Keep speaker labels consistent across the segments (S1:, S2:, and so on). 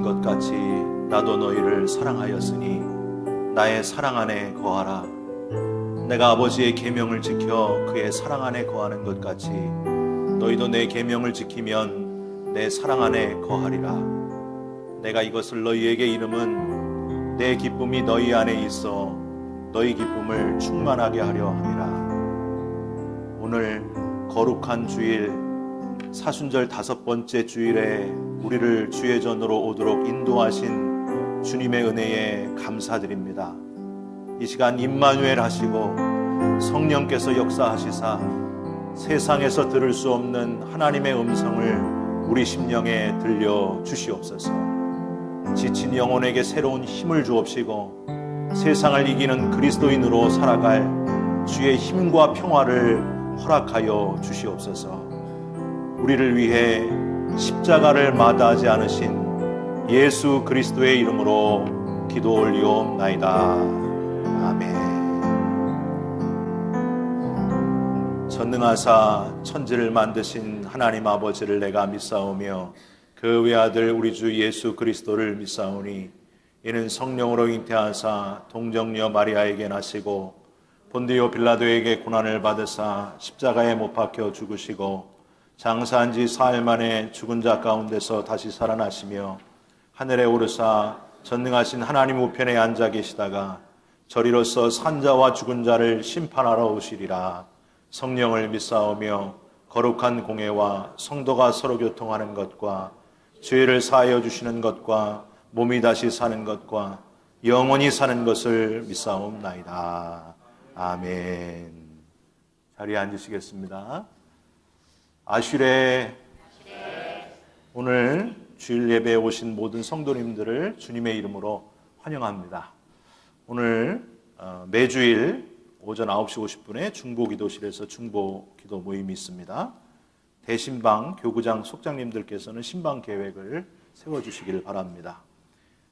S1: 것 같이 나도 너희를 사랑하였으니 나의 사랑 안에 거하라. 내가 아버지의 계명을 지켜 그의 사랑 안에 거하는 것 같이 너희도 내 계명을 지키면 내 사랑 안에 거하리라. 내가 이것을 너희에게 이름은 내 기쁨이 너희 안에 있어 너희 기쁨을 충만하게 하려 함이라. 오늘 거룩한 주일 사순절 5번째 주일에 우리를 주의 전으로 오도록 인도하신 주님의 은혜에 감사드립니다. 이 시간 임마누엘 하시고 성령께서 역사하시사 세상에서 들을 수 없는 하나님의 음성을 우리 심령에 들려 주시옵소서. 지친 영혼에게 새로운 힘을 주옵시고 세상을 이기는 그리스도인으로 살아갈 주의 힘과 평화를 허락하여 주시옵소서. 우리를 위해 십자가를 마다하지 않으신 예수 그리스도의 이름으로 기도 올리옵나이다. 아멘. 전능하사 천지를 만드신 하나님 아버지를 내가 믿사오며 그 외아들 우리 주 예수 그리스도를 믿사오니 이는 성령으로 잉태하사 동정녀 마리아에게 나시고 본디오 빌라도에게 고난을 받으사 십자가에 못 박혀 죽으시고 장사한 지 사흘 만에 죽은 자 가운데서 다시 살아나시며 하늘에 오르사 전능하신 하나님 우편에 앉아 계시다가 저리로서 산자와 죽은 자를 심판하러 오시리라. 성령을 믿사오며 거룩한 공회와 성도가 서로 교통하는 것과 죄를 사하여 주시는 것과 몸이 다시 사는 것과 영원히 사는 것을 믿사옵나이다. 아멘. 자리에 앉으시겠습니다. 아슈레. 오늘 주일 예배에 오신 모든 성도님들을 주님의 이름으로 환영합니다. 오늘 매주일 오전 9시 50분에 중보기도실에서 중보기도 모임이 있습니다. 대신방 교구장 속장님들께서는 신방 계획을 세워주시기를 바랍니다.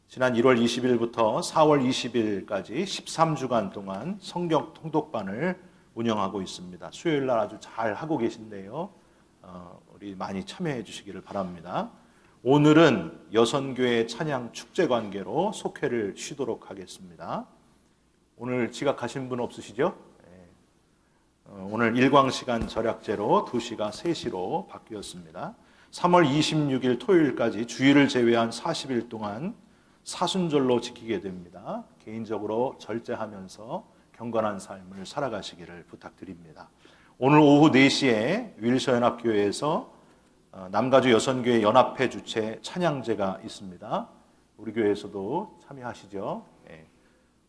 S1: 지난 1월 20일부터 4월 20일까지 13주간 동안 성경 통독반을 운영하고 있습니다. 수요일날 아주 잘 하고 계신데요. 우리 많이 참여해 주시기를 바랍니다. 오늘은 여선교회 찬양 축제 관계로 속회를 쉬도록 하겠습니다. 오늘 지각하신 분 없으시죠? 오늘 일광시간 절약제로 2시가 3시로 바뀌었습니다. 3월 26일 토요일까지 주일을 제외한 40일 동안 사순절로 지키게 됩니다. 개인적으로 절제하면서 경건한 삶을 살아가시기를 부탁드립니다. 오늘 오후 4시에 윌서연합교회에서 남가주 여선교회 연합회 주최 찬양제가 있습니다. 우리 교회에서도 참여하시죠.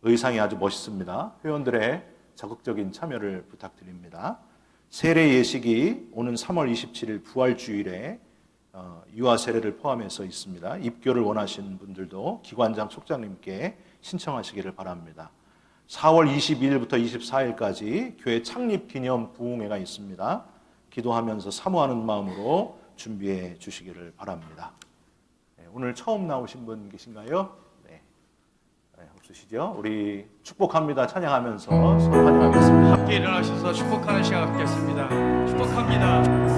S1: 의상이 아주 멋있습니다. 회원들의 적극적인 참여를 부탁드립니다. 세례 예식이 오는 3월 27일 부활주일에 유아 세례를 포함해서 있습니다. 입교를 원하시는 분들도 기관장 속장님께 신청하시기를 바랍니다. 4월 22일부터 24일까지 교회 창립 기념 부흥회가 있습니다. 기도하면서 사모하는 마음으로 준비해 주시기를 바랍니다. 오늘 처음 나오신 분 계신가요? 네, 없으시죠? 우리 축복합니다 찬양하면서 서로 환영하겠습니다.
S2: 함께 일어나셔서 축복하는 시간 갖겠습니다. 축복합니다.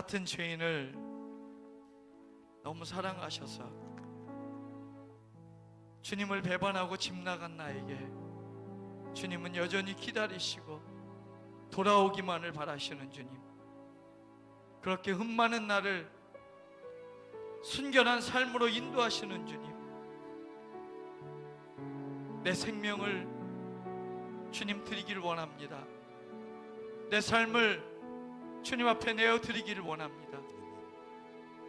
S2: 같은 죄인을 너무 사랑하셔서 주님을 배반하고 집 나간 나에게 주님은 여전히 기다리시고 돌아오기만을 바라시는 주님, 그렇게 흠 많은 나를 순결한 삶으로 인도하시는 주님, 내 생명을 주님 드리기를 원합니다. 내 삶을 주님 앞에 내어드리기를 원합니다.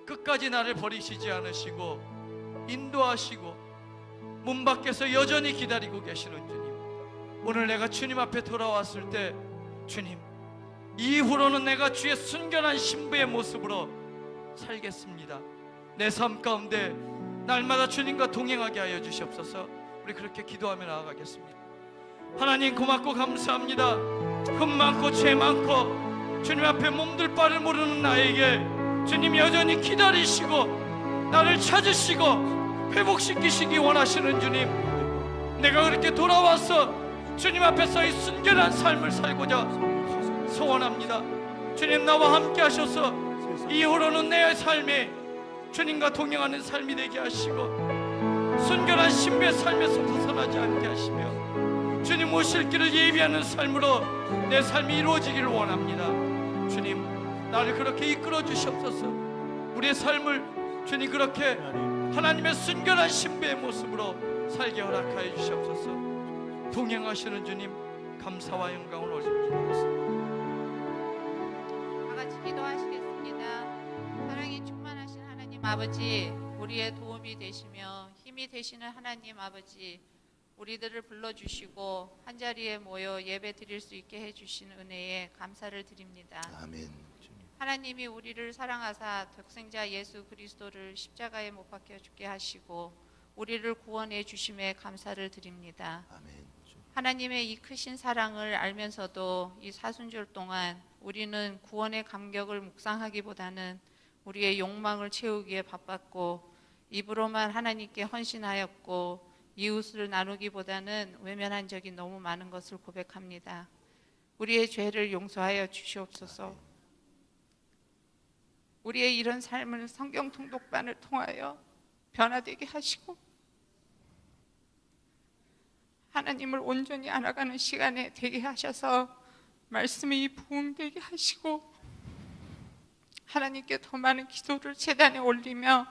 S2: 끝까지 나를 버리시지 않으시고 인도하시고 문 밖에서 여전히 기다리고 계시는 주님, 오늘 내가 주님 앞에 돌아왔을 때 주님, 이후로는 내가 주의 순결한 신부의 모습으로 살겠습니다. 내 삶 가운데 날마다 주님과 동행하게 하여 주시옵소서. 우리 그렇게 기도하며 나아가겠습니다. 하나님 고맙고 감사합니다. 흠 많고 죄 많고 주님 앞에 몸둘 바를 모르는 나에게 주님 여전히 기다리시고 나를 찾으시고 회복시키시기 원하시는 주님, 내가 그렇게 돌아와서 주님 앞에서 이 순결한 삶을 살고자 소원합니다. 주님 나와 함께 하셔서 이후로는 내 삶에 주님과 동행하는 삶이 되게 하시고 순결한 신부의 삶에서 벗어나지 않게 하시며 주님 오실 길을 예비하는 삶으로 내 삶이 이루어지기를 원합니다. 주님 나를 그렇게 이끌어 주시옵소서. 우리의 삶을 주님 그렇게 하나님의 순결한 신부의 모습으로 살게 허락하여 주시옵소서. 동행하시는 주님 감사와 영광을 올려드리겠습니다.
S3: 다 같이 기도하시겠습니다. 사랑이 충만하신 하나님 아버지, 우리의 도움이 되시며 힘이 되시는 하나님 아버지, 우리들을 불러주시고 한자리에 모여 예배 드릴 수 있게 해주신 은혜에 감사를 드립니다.
S1: 아멘.
S3: 하나님이 우리를 사랑하사 독생자 예수 그리스도를 십자가에 못 박혀 죽게 하시고 우리를 구원해 주심에 감사를 드립니다.
S1: 아멘.
S3: 하나님의 이 크신 사랑을 알면서도 이 사순절 동안 우리는 구원의 감격을 묵상하기보다는 우리의 욕망을 채우기에 바빴고 입으로만 하나님께 헌신하였고 이웃을 나누기보다는 외면한 적이 너무 많은 것을 고백합니다. 우리의 죄를 용서하여 주시옵소서. 우리의 이런 삶을 성경 통독반을 통하여 변화되게 하시고 하나님을 온전히 알아가는 시간에 되게 하셔서 말씀이 부흥되게 하시고 하나님께 더 많은 기도를 제단에 올리며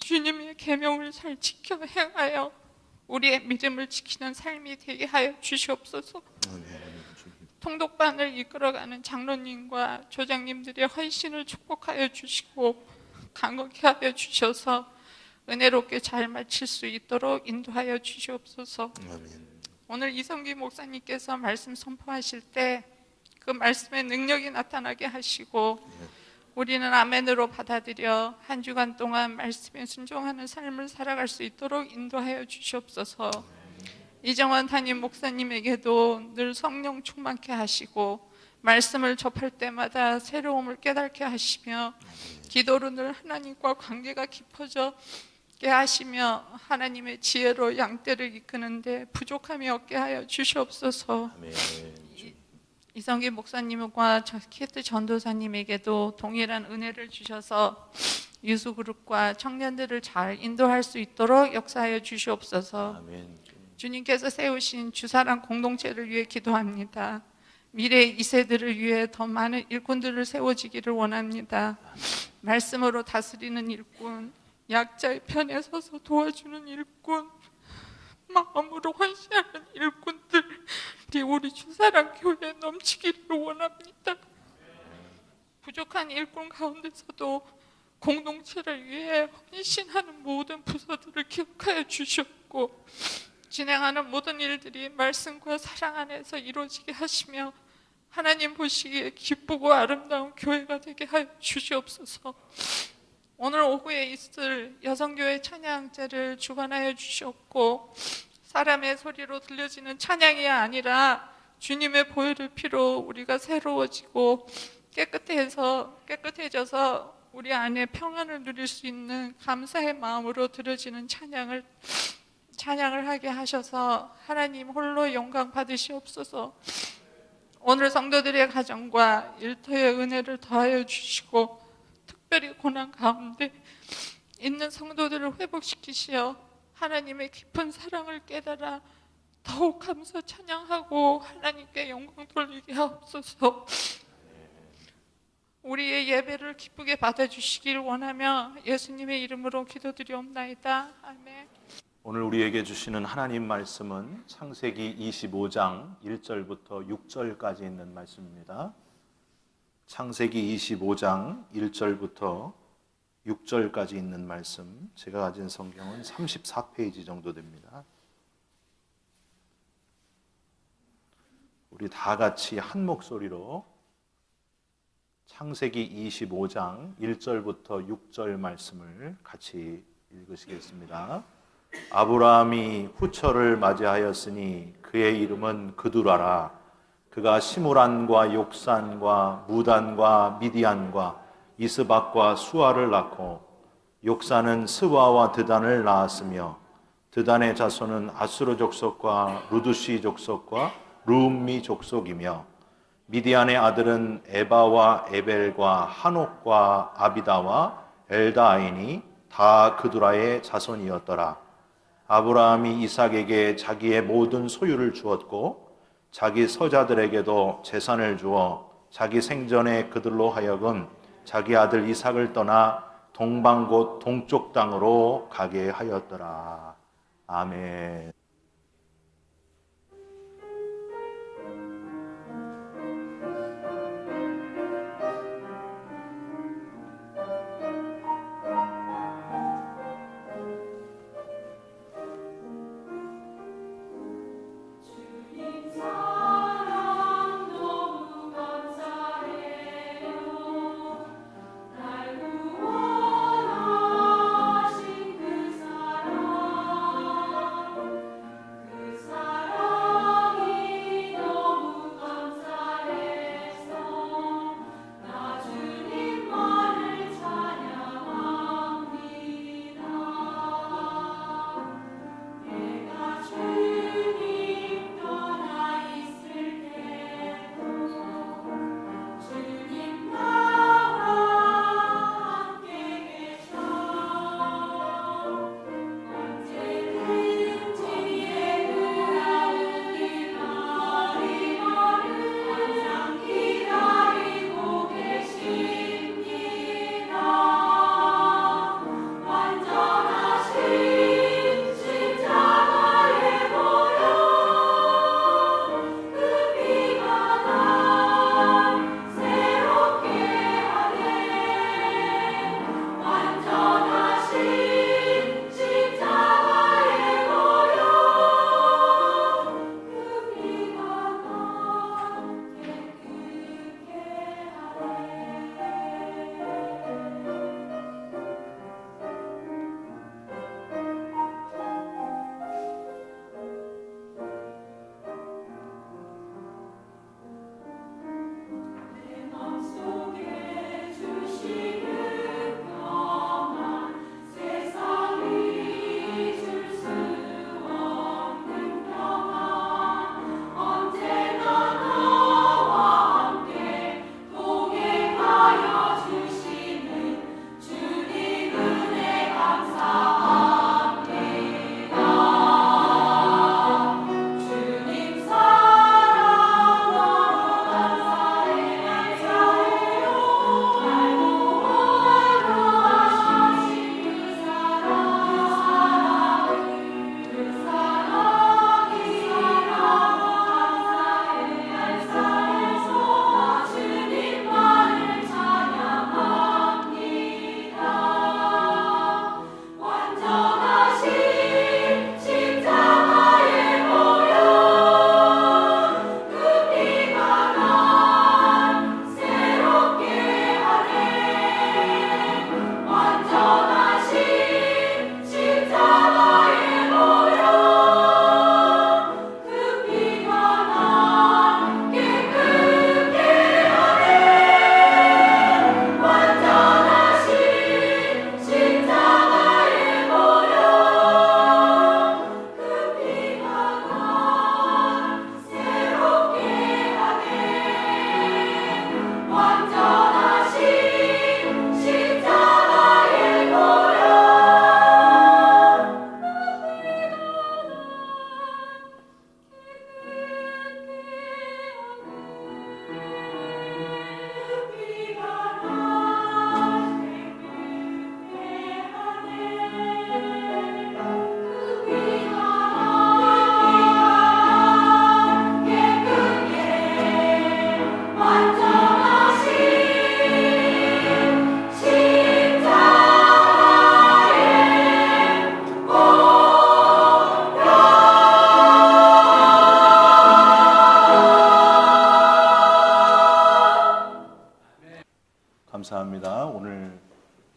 S3: 주님의 계명을 잘 지켜 행하여 우리의 믿음을 지키는 삶이 되게 하여 주시옵소서. 통독반을 이끌어가는 장로님과 조장님들의 헌신을 축복하여 주시고 강건케 하여 주셔서 은혜롭게 잘 마칠 수 있도록 인도하여 주시옵소서.
S1: 아멘.
S3: 오늘 이성기 목사님께서 말씀 선포하실 때 그 말씀의 능력이 나타나게 하시고 우리는 아멘으로 받아들여 한 주간 동안 말씀에 순종하는 삶을 살아갈 수 있도록 인도하여 주시옵소서. 이정원 담임 목사님에게도 늘 성령 충만케 하시고 말씀을 접할 때마다 새로움을 깨닫게 하시며 기도로 늘 하나님과 관계가 깊어져게 하시며 하나님의 지혜로 양떼를 이끄는데 부족함이 없게 하여 주시옵소서.
S1: 아멘.
S3: 이성기 목사님과 키트 전도사님에게도 동일한 은혜를 주셔서 유수그룹과 청년들을 잘 인도할 수 있도록 역사하여 주시옵소서.
S1: 아멘.
S3: 주님께서 세우신 주사랑 공동체를 위해 기도합니다. 미래의 2세들을 위해 더 많은 일꾼들을 세워지기를 원합니다. 말씀으로 다스리는 일꾼, 약자의 편에 서서 도와주는 일꾼, 마음으로 헌신하는 일꾼들이 우리 주사랑 교회에 넘치기를 원합니다. 부족한 일꾼 가운데서도 공동체를 위해 헌신하는 모든 부서들을 기억하여 주셨고 진행하는 모든 일들이 말씀과 사랑 안에서 이루어지게 하시며 하나님 보시기에 기쁘고 아름다운 교회가 되게 하여 주시옵소서. 오늘 오후에 있을 여성교회 찬양제를 주관하여 주셨고 사람의 소리로 들려지는 찬양이 아니라 주님의 보혈의 피로 우리가 새로워지고 깨끗해져서 우리 안에 평안을 누릴 수 있는 감사의 마음으로 드려지는 찬양을 하게 하셔서 하나님 홀로 영광 받으시옵소서. 오늘 성도들의 가정과 일터의 은혜를 더하여 주시고 특별히 고난 가운데 있는 성도들을 회복시키시어 하나님의 깊은 사랑을 깨달아 더욱 감사 찬양하고 하나님께 영광 돌리게 하옵소서. 우리의 예배를 기쁘게 받아주시길 원하며 예수님의 이름으로 기도드리옵나이다. 아멘.
S1: 오늘 우리에게 주시는 하나님 말씀은 창세기 25장 1절부터 6절까지 있는 말씀입니다. 창세기 25장 1절부터 6절까지 있는 말씀, 제가 가진 성경은 34페이지 정도 됩니다. 우리 다 같이 한 목소리로 창세기 25장 1절부터 6절 말씀을 같이 읽으시겠습니다. 아브라함이 후처를 맞이하였으니 그의 이름은 그두라라. 그가 시므란과 욕산과 무단과 미디안과 이스박과 수아를 낳고 욕산은 스바와 드단을 낳았으며 드단의 자손은 아수르 족속과 루두시 족속과 루음미 족속이며 미디안의 아들은 에바와 에벨과 한옥과 아비다와 엘다아이니 다 그두라의 자손이었더라. 아브라함이 이삭에게 자기의 모든 소유를 주었고 자기 서자들에게도 재산을 주어 자기 생전에 그들로 하여금 자기 아들 이삭을 떠나 동방 곧 동쪽 땅으로 가게 하였더라. 아멘.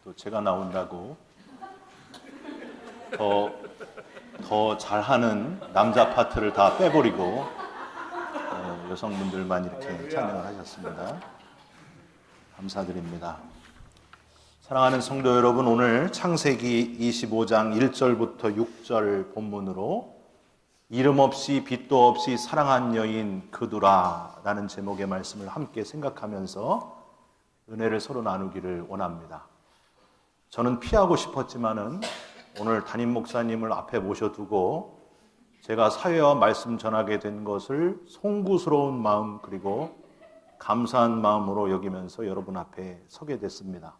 S1: 또 제가 나온다고 더 잘하는 남자 파트를 다 빼버리고 여성분들만 이렇게 찬양을 하셨습니다. 감사드립니다. 사랑하는 성도 여러분, 오늘 창세기 25장 1절부터 6절 본문으로 이름 없이 빛도 없이 사랑한 여인 그두라라는 제목의 말씀을 함께 생각하면서 은혜를 서로 나누기를 원합니다. 저는 피하고 싶었지만은 오늘 담임 목사님을 앞에 모셔두고 제가 사회와 말씀 전하게 된 것을 송구스러운 마음 그리고 감사한 마음으로 여기면서 여러분 앞에 서게 됐습니다.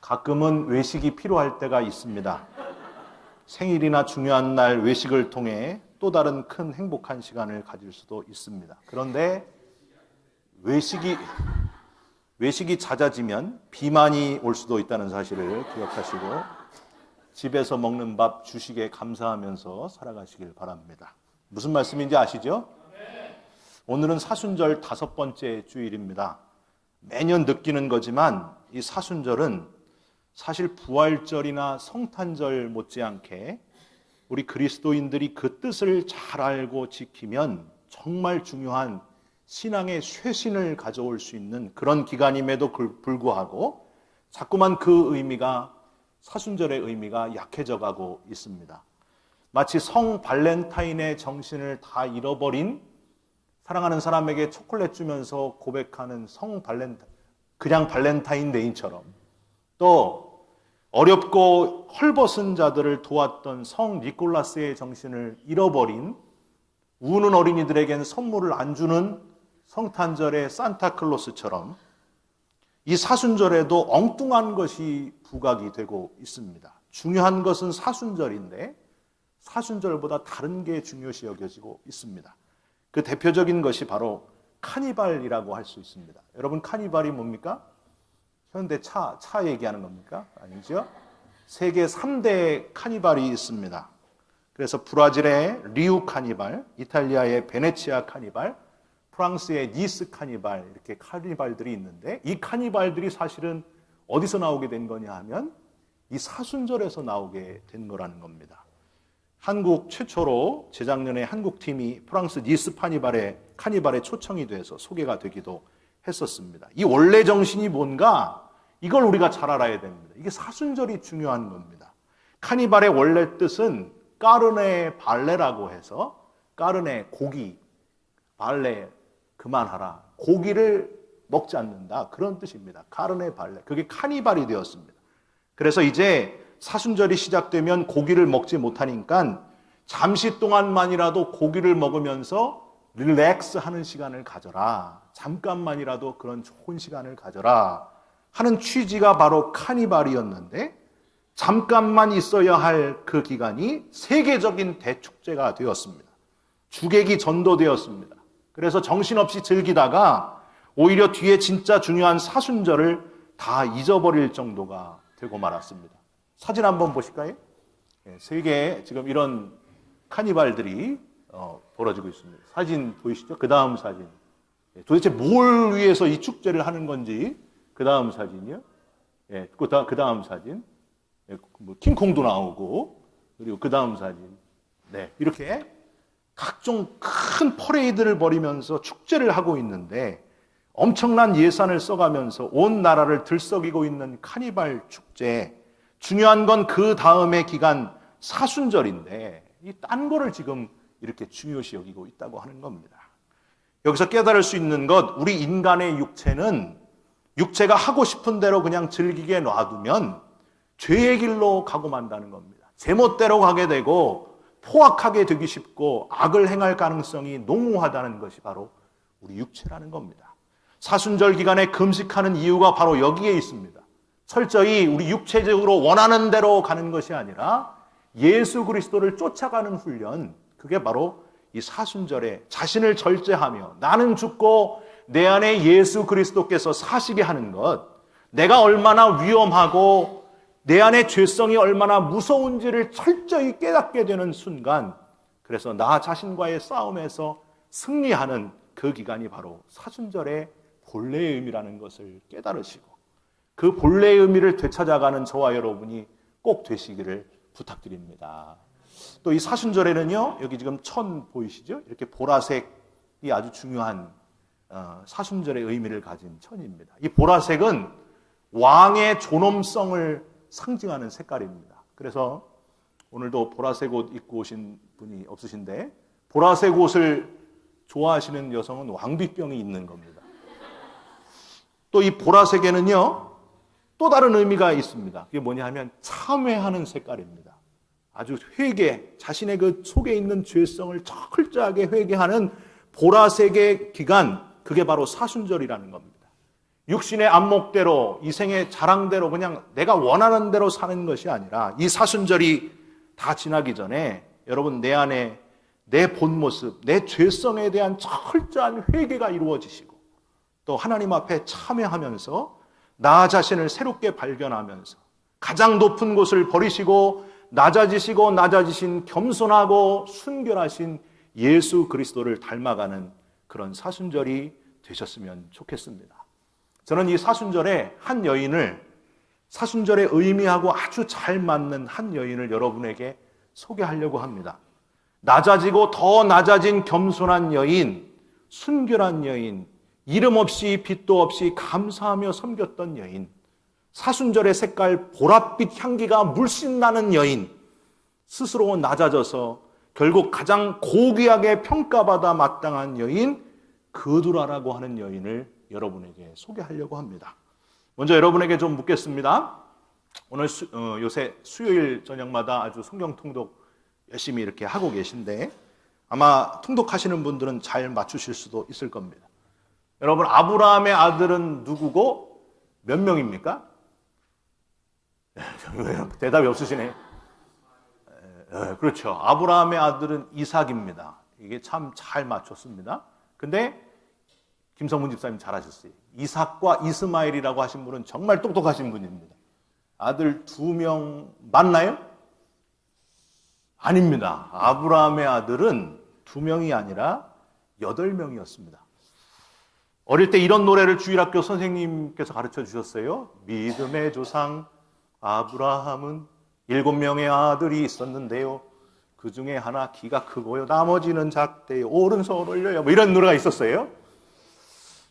S1: 가끔은 외식이 필요할 때가 있습니다. 생일이나 중요한 날 외식을 통해 또 다른 큰 행복한 시간을 가질 수도 있습니다. 그런데 외식이 잦아지면 비만이 올 수도 있다는 사실을 기억하시고 집에서 먹는 밥 주식에 감사하면서 살아가시길 바랍니다. 무슨 말씀인지 아시죠? 오늘은 사순절 5번째 주일입니다. 매년 느끼는 거지만 이 사순절은 사실 부활절이나 성탄절 못지않게 우리 그리스도인들이 그 뜻을 잘 알고 지키면 정말 중요한 신앙의 쇄신을 가져올 수 있는 그런 기간임에도 불구하고 자꾸만 그 의미가 사순절의 의미가 약해져 가고 있습니다. 마치 성 발렌타인의 정신을 다 잃어버린 사랑하는 사람에게 초콜릿 주면서 고백하는 그냥 발렌타인데이처럼 또 어렵고 헐벗은 자들을 도왔던 성 니콜라스의 정신을 잃어버린 우는 어린이들에겐 선물을 안 주는 성탄절의 산타클로스처럼 이 사순절에도 엉뚱한 것이 부각이 되고 있습니다. 중요한 것은 사순절인데 사순절보다 다른 게 중요시 여겨지고 있습니다. 그 대표적인 것이 바로 카니발이라고 할 수 있습니다. 여러분, 카니발이 뭡니까? 현대차 얘기하는 겁니까? 아니죠? 세계 3대 카니발이 있습니다. 그래서 브라질의 리우 카니발, 이탈리아의 베네치아 카니발, 프랑스의 니스 카니발, 이렇게 카니발들이 있는데 이 카니발들이 사실은 어디서 나오게 된 거냐 하면 이 사순절에서 나오게 된 거라는 겁니다. 한국 최초로 재작년에 한국팀이 프랑스 니스 카니발에 초청이 돼서 소개가 되기도 했었습니다. 이 원래 정신이 뭔가 이걸 우리가 잘 알아야 됩니다. 이게 사순절이 중요한 겁니다. 카니발의 원래 뜻은 까르네 발레라고 해서 까르네 고기, 발레 그만하라. 고기를 먹지 않는다. 그런 뜻입니다. 까르네 발레. 그게 카니발이 되었습니다. 그래서 이제 사순절이 시작되면 고기를 먹지 못하니까 잠시 동안만이라도 고기를 먹으면서 릴렉스 하는 시간을 가져라. 잠깐만이라도 그런 좋은 시간을 가져라 하는 취지가 바로 카니발이었는데 잠깐만 있어야 할 그 기간이 세계적인 대축제가 되었습니다. 주객이 전도되었습니다. 그래서 정신없이 즐기다가 오히려 뒤에 진짜 중요한 사순절을 다 잊어버릴 정도가 되고 말았습니다. 사진 한번 보실까요? 세계에 지금 이런 카니발들이 벌어지고 있습니다. 사진 보이시죠? 그 다음 사진. 도대체 뭘 위해서 이 축제를 하는 건지 그 다음 사진이요. 그 다음 사진. 킹콩도 나오고 그리고 그 다음 사진. 이렇게 각종 큰 퍼레이드를 벌이면서 축제를 하고 있는데 엄청난 예산을 써가면서 온 나라를 들썩이고 있는 카니발 축제. 중요한 건 그 다음의 기간 사순절인데 이 딴 거를 지금 이렇게 중요시 여기고 있다고 하는 겁니다. 여기서 깨달을 수 있는 것, 우리 인간의 육체는 육체가 하고 싶은 대로 그냥 즐기게 놔두면 죄의 길로 가고 만다는 겁니다. 제멋대로 가게 되고 포악하게 되기 쉽고 악을 행할 가능성이 농후하다는 것이 바로 우리 육체라는 겁니다. 사순절 기간에 금식하는 이유가 바로 여기에 있습니다. 철저히 우리 육체적으로 원하는 대로 가는 것이 아니라 예수 그리스도를 쫓아가는 훈련, 그게 바로 이 사순절에 자신을 절제하며 나는 죽고 내 안에 예수 그리스도께서 사시게 하는 것, 내가 얼마나 위험하고 내 안에 죄성이 얼마나 무서운지를 철저히 깨닫게 되는 순간, 그래서 나 자신과의 싸움에서 승리하는 그 기간이 바로 사순절의 본래의 의미라는 것을 깨달으시고 그 본래의 의미를 되찾아가는 저와 여러분이 꼭 되시기를 부탁드립니다. 또 이 사순절에는요, 여기 지금 천 보이시죠? 이렇게 보라색이 아주 중요한 사순절의 의미를 가진 천입니다. 이 보라색은 왕의 존엄성을 상징하는 색깔입니다. 그래서 오늘도 보라색 옷 입고 오신 분이 없으신데, 보라색 옷을 좋아하시는 여성은 왕비병이 있는 겁니다. 또 이 보라색에는요, 또 다른 의미가 있습니다. 그게 뭐냐 하면 참회하는 색깔입니다. 아주 회개, 자신의 그 속에 있는 죄성을 철저하게 회개하는 보라색의 기간, 그게 바로 사순절이라는 겁니다. 육신의 안목대로, 이생의 자랑대로 그냥 내가 원하는 대로 사는 것이 아니라 이 사순절이 다 지나기 전에 여러분 내 안에 내 본 모습, 내 죄성에 대한 철저한 회개가 이루어지시고 또 하나님 앞에 참회하면서 나 자신을 새롭게 발견하면서 가장 높은 곳을 버리시고 낮아지신 겸손하고 순결하신 예수 그리스도를 닮아가는 그런 사순절이 되셨으면 좋겠습니다. 저는 이 사순절에 한 여인을, 사순절의 의미하고 아주 잘 맞는 한 여인을 여러분에게 소개하려고 합니다. 낮아지고 더 낮아진 겸손한 여인, 순결한 여인, 이름 없이 빛도 없이 감사하며 섬겼던 여인, 사순절의 색깔 보랏빛 향기가 물씬 나는 여인, 스스로 낮아져서 결국 가장 고귀하게 평가받아 마땅한 여인 그두라라고 하는 여인을 여러분에게 소개하려고 합니다. 먼저 여러분에게 좀 묻겠습니다. 오늘 요새 수요일 저녁마다 아주 성경 통독 열심히 이렇게 하고 계신데 아마 통독하시는 분들은 잘 맞추실 수도 있을 겁니다. 여러분, 아브라함의 아들은 누구고 몇 명입니까? 대답이 없으시네. 그렇죠. 아브라함의 아들은 이삭입니다. 이게 참 잘 맞췄습니다. 근데 김성문 집사님 잘하셨어요. 이삭과 이스마엘이라고 하신 분은 정말 똑똑하신 분입니다. 아들 2명 맞나요? 아닙니다. 아브라함의 아들은 2명이 아니라 8명이었습니다. 어릴 때 이런 노래를 주일학교 선생님께서 가르쳐 주셨어요. 믿음의 조상 아브라함은 7명의 아들이 있었는데요. 그 중에 하나 키가 크고요. 나머지는 작대요. 오른손 올려요. 뭐 이런 노래가 있었어요.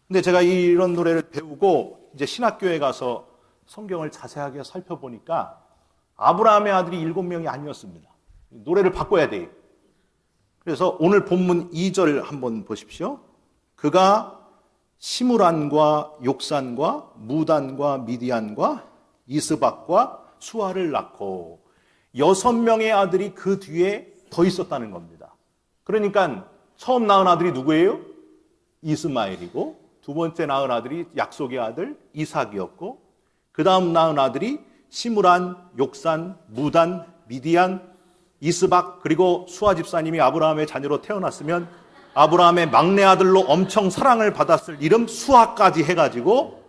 S1: 근데 제가 이런 노래를 배우고 이제 신학교에 가서 성경을 자세하게 살펴보니까 아브라함의 아들이 7명이 아니었습니다. 노래를 바꿔야 돼요. 그래서 오늘 본문 2절 한번 보십시오. 그가 시므란과 욕산과 무단과 미디안과 이스박과 수아를 낳고 6명의 아들이 그 뒤에 더 있었다는 겁니다. 그러니까 처음 낳은 아들이 누구예요? 이스마엘이고 두 번째 낳은 아들이 약속의 아들 이삭이었고 그 다음 낳은 아들이 시므란, 욕산, 무단, 미디안, 이스박 그리고 수아 집사님이 아브라함의 자녀로 태어났으면 아브라함의 막내 아들로 엄청 사랑을 받았을 이름 수아까지 해가지고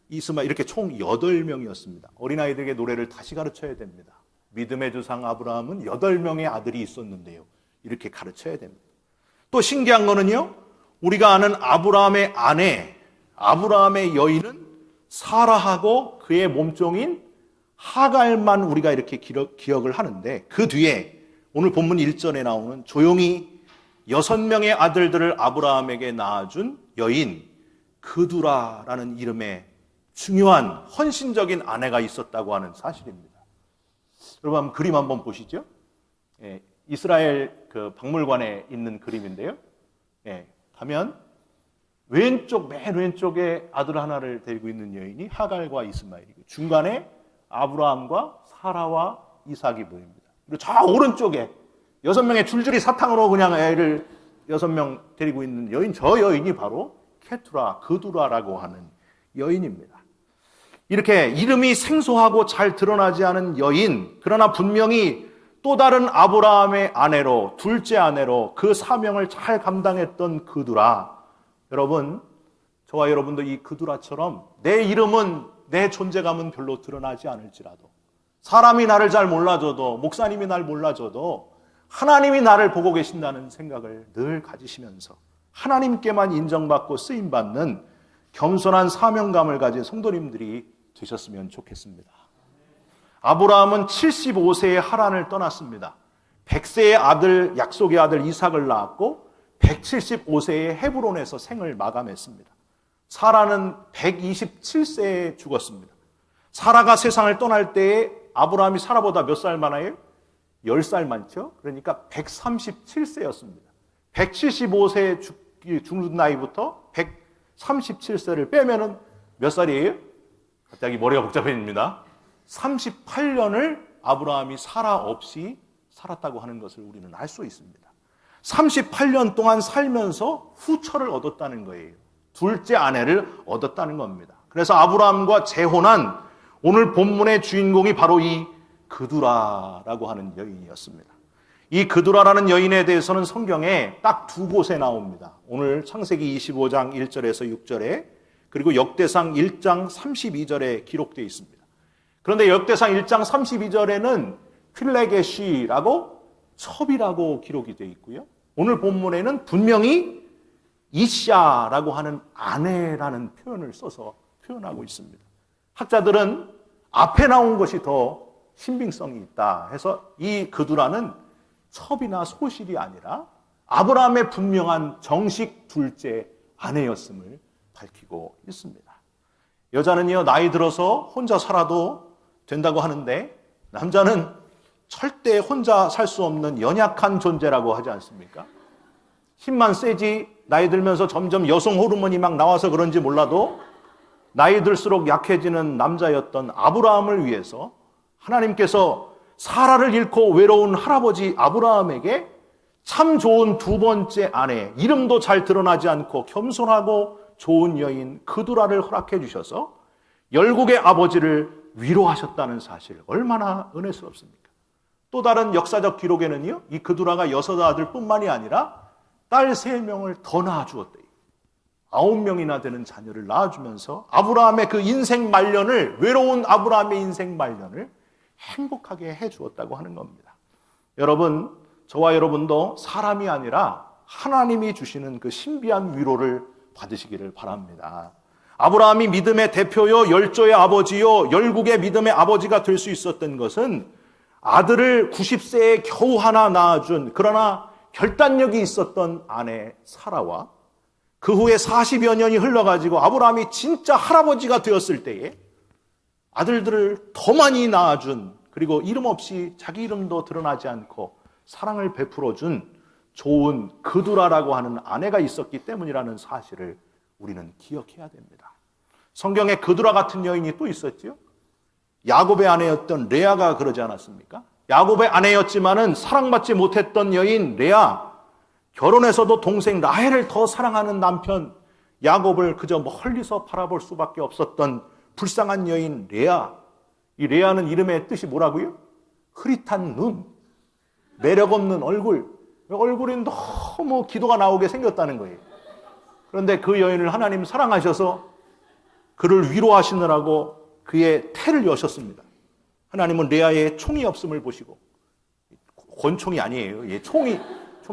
S1: 이스마엘 이렇게 총 8명이었습니다. 어린아이들에게 노래를 다시 가르쳐야 됩니다. 믿음의 조상 아브라함은 8명의 아들이 있었는데요. 이렇게 가르쳐야 됩니다. 또 신기한 거는요. 우리가 아는 아브라함의 아내, 아브라함의 여인은 사라하고 그의 몸종인 하갈만 우리가 이렇게 기억을 하는데 그 뒤에 오늘 본문 1절에 나오는 조용히 6명의 아들들을 아브라함에게 낳아준 여인 그두라라는 이름의 중요한 헌신적인 아내가 있었다고 하는 사실입니다. 여러분 한번 그림 한번 보시죠. 이스라엘 그 박물관에 있는 그림인데요. 가면 왼쪽 맨 왼쪽에 아들 하나를 데리고 있는 여인이 하갈과 이스마엘이고 중간에 아브라함과 사라와 이삭이 보입니다. 그리고 저 오른쪽에 6명의 줄줄이 사탕으로 그냥 애를 6명 데리고 있는 여인, 저 여인이 바로 케투라, 그두라라고 하는 여인입니다. 이렇게 이름이 생소하고 잘 드러나지 않은 여인, 그러나 분명히 또 다른 아브라함의 아내로, 둘째 아내로 그 사명을 잘 감당했던 그두라. 여러분, 저와 여러분도 이 그두라처럼 내 이름은, 내 존재감은 별로 드러나지 않을지라도 사람이 나를 잘 몰라줘도, 목사님이 날 몰라줘도 하나님이 나를 보고 계신다는 생각을 늘 가지시면서 하나님께만 인정받고 쓰임받는 겸손한 사명감을 가진 성도님들이 되셨으면 좋겠습니다. 아브라함은 75세에 하란을 떠났습니다. 100세의 아들, 약속의 아들 이삭을 낳았고 175세에 헤브론에서 생을 마감했습니다. 사라는 127세에 죽었습니다. 사라가 세상을 떠날 때에 아브라함이 사라보다 몇 살 많아요? 10살 많죠? 그러니까 137세였습니다. 175세 죽는 나이부터 137세를 빼면은 몇 살이에요? 갑자기 머리가 복잡해집니다. 38년을 아브라함이 사라 없이 살았다고 하는 것을 우리는 알 수 있습니다. 38년 동안 살면서 후처를 얻었다는 거예요. 둘째 아내를 얻었다는 겁니다. 그래서 아브라함과 재혼한 오늘 본문의 주인공이 바로 이 그두라라고 하는 여인이었습니다. 이 그두라라는 여인에 대해서는 성경에 딱 두 곳에 나옵니다. 오늘 창세기 25장 1절에서 6절에 그리고 역대상 1장 32절에 기록되어 있습니다. 그런데 역대상 1장 32절에는 필레게시라고 첩이라고 기록이 되어 있고요. 오늘 본문에는 분명히 이샤라고 하는 아내라는 표현을 써서 표현하고 있습니다. 학자들은 앞에 나온 것이 더 신빙성이 있다 해서 이 그두라는 첩이나 소실이 아니라 아브라함의 분명한 정식 둘째 아내였음을 밝히고 있습니다. 여자는요, 나이 들어서 혼자 살아도 된다고 하는데 남자는 절대 혼자 살 수 없는 연약한 존재라고 하지 않습니까? 힘만 세지 나이 들면서 점점 여성 호르몬이 막 나와서 그런지 몰라도 나이 들수록 약해지는 남자였던 아브라함을 위해서 하나님께서 사라를 잃고 외로운 할아버지 아브라함에게 참 좋은 두 번째 아내, 이름도 잘 드러나지 않고 겸손하고 좋은 여인 그두라를 허락해 주셔서 열국의 아버지를 위로하셨다는 사실, 얼마나 은혜스럽습니까? 또 다른 역사적 기록에는요, 이 그두라가 여섯 아들뿐만이 아니라 딸 3명을 더 낳아주었대요. 9명이나 되는 자녀를 낳아주면서 아브라함의 그 인생 말년을, 외로운 아브라함의 인생 말년을 행복하게 해주었다고 하는 겁니다. 여러분, 저와 여러분도 사람이 아니라 하나님이 주시는 그 신비한 위로를 받으시기를 바랍니다. 아브라함이 믿음의 대표요, 열조의 아버지요, 열국의 믿음의 아버지가 될 수 있었던 것은 아들을 90세에 겨우 하나 낳아준, 그러나 결단력이 있었던 아내 사라와 그 후에 40여 년이 흘러가지고 아브라함이 진짜 할아버지가 되었을 때에 아들들을 더 많이 낳아준, 그리고 이름 없이 자기 이름도 드러나지 않고 사랑을 베풀어준 좋은 그두라라고 하는 아내가 있었기 때문이라는 사실을 우리는 기억해야 됩니다. 성경에 그두라 같은 여인이 또 있었죠. 야곱의 아내였던 레아가 그러지 않았습니까? 야곱의 아내였지만은 사랑받지 못했던 여인 레아, 결혼해서도 동생 라헬을 더 사랑하는 남편 야곱을 그저 멀리서 바라볼 수밖에 없었던 불쌍한 여인 레아. 이 레아는 이름의 뜻이 뭐라고요? 흐릿한 눈, 매력 없는 얼굴, 얼굴이 너무 기도가 나오게 생겼다는 거예요. 그런데 그 여인을 하나님 사랑하셔서 그를 위로하시느라고 그의 태를 여셨습니다. 하나님은 레아의 총이 없음을 보시고, 권총이 아니에요. 총이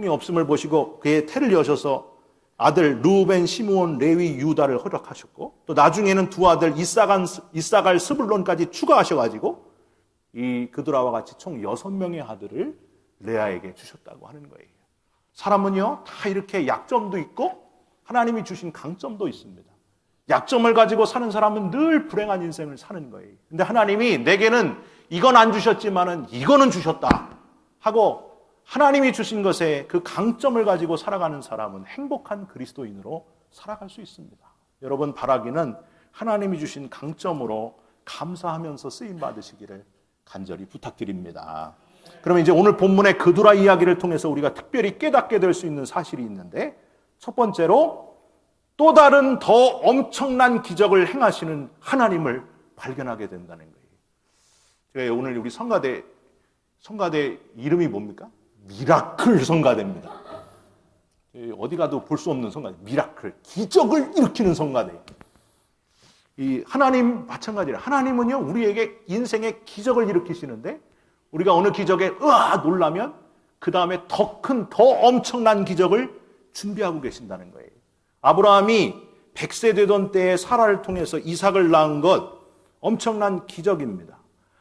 S1: 없음을 보시고 그의 태를 여셔서 아들 루벤, 시므온, 레위, 유다를 허락하셨고, 또 나중에는 두 아들 이사갈, 스불론까지 추가하셔가지고 이 그두라와 같이 총 6명의 아들을 레아에게 주셨다고 하는 거예요. 사람은요, 다 이렇게 약점도 있고 하나님이 주신 강점도 있습니다. 약점을 가지고 사는 사람은 늘 불행한 인생을 사는 거예요. 근데 하나님이 내게는 이건 안 주셨지만은 이거는 주셨다 하고 하나님이 주신 것에 그 강점을 가지고 살아가는 사람은 행복한 그리스도인으로 살아갈 수 있습니다. 여러분, 바라기는 하나님이 주신 강점으로 감사하면서 쓰임 받으시기를 간절히 부탁드립니다. 그러면 이제 오늘 본문의 그두라 이야기를 통해서 우리가 특별히 깨닫게 될 수 있는 사실이 있는데, 첫 번째로 또 다른 더 엄청난 기적을 행하시는 하나님을 발견하게 된다는 거예요. 제가 오늘 우리 성가대 이름이 뭡니까? 미라클 성가대입니다. 어디 가도 볼 수 없는 성가대, 미라클, 기적을 일으키는 성가대. 이 하나님 마찬가지로 하나님은요, 우리에게 인생의 기적을 일으키시는데 우리가 어느 기적에 놀라면 그 다음에 더 큰, 더 엄청난 기적을 준비하고 계신다는 거예요. 아브라함이 100세 되던 때에 사라를 통해서 이삭을 낳은 것, 엄청난 기적입니다.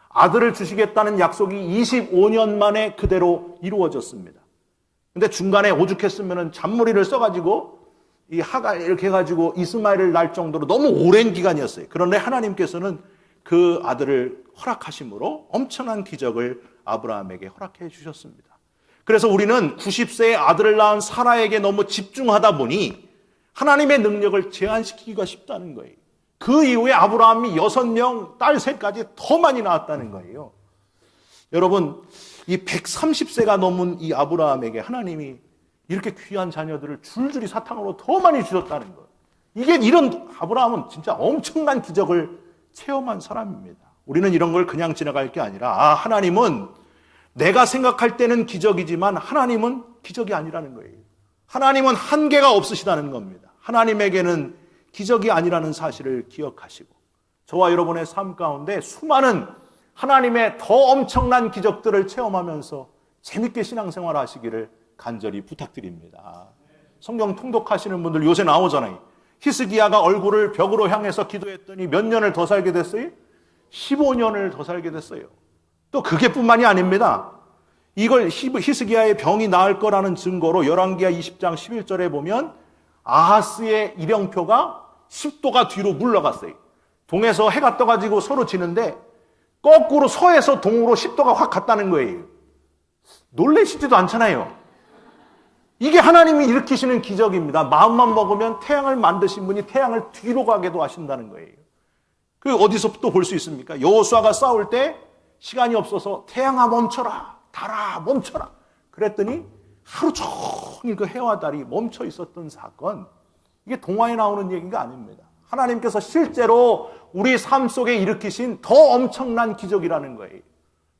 S1: 아들을 주시겠다는 약속이 25년 만에 그대로 이루어졌습니다. 근데 중간에 오죽했으면 잔머리를 써가지고 이 하갈 이렇게 해가지고 이스마엘을 낳을 정도로 너무 오랜 기간이었어요. 그런데 하나님께서는 그 아들을 허락하심으로 엄청난 기적을 아브라함에게 허락해 주셨습니다. 그래서 우리는 90세의 아들을 낳은 사라에게 너무 집중하다 보니 하나님의 능력을 제한시키기가 쉽다는 거예요. 그 이후에 아브라함이 6명, 딸 셋까지 더 많이 낳았다는 거예요. 여러분, 이 130세가 넘은 이 아브라함에게 하나님이 이렇게 귀한 자녀들을 줄줄이 사탕으로 더 많이 주셨다는 거예요. 이런 아브라함은 진짜 엄청난 기적을 체험한 사람입니다. 우리는 이런 걸 그냥 지나갈 게 아니라 하나님은 내가 생각할 때는 기적이지만 하나님은 기적이 아니라는 거예요. 하나님은 한계가 없으시다는 겁니다. 하나님에게는 기적이 아니라는 사실을 기억하시고 저와 여러분의 삶 가운데 수많은 하나님의 더 엄청난 기적들을 체험하면서 재밌게 신앙생활 하시기를 간절히 부탁드립니다. 성경 통독하시는 분들 요새 나오잖아요. 히스기야가 얼굴을 벽으로 향해서 기도했더니 몇 년을 더 살게 됐어요? 15년을 더 살게 됐어요. 또 그게 뿐만이 아닙니다. 이걸 히스기야의 병이 나을 거라는 증거로 열왕기하 20장 11절에 보면 아하스의 일령표가 10도가 뒤로 물러갔어요. 동에서 해가 떠가지고 서로 지는데 거꾸로 서에서 동으로 10도가 확 갔다는 거예요. 놀라시지도 않잖아요. 이게 하나님이 일으키시는 기적입니다. 마음만 먹으면 태양을 만드신 분이 태양을 뒤로 가게도 하신다는 거예요. 그 어디서 또 볼 수 있습니까? 여호수아가 싸울 때 시간이 없어서 태양아 멈춰라, 달아 멈춰라. 그랬더니 하루 종일 그 해와 달이 멈춰 있었던 사건. 이게 동화에 나오는 얘기가 아닙니다. 하나님께서 실제로 우리 삶 속에 일으키신 더 엄청난 기적이라는 거예요.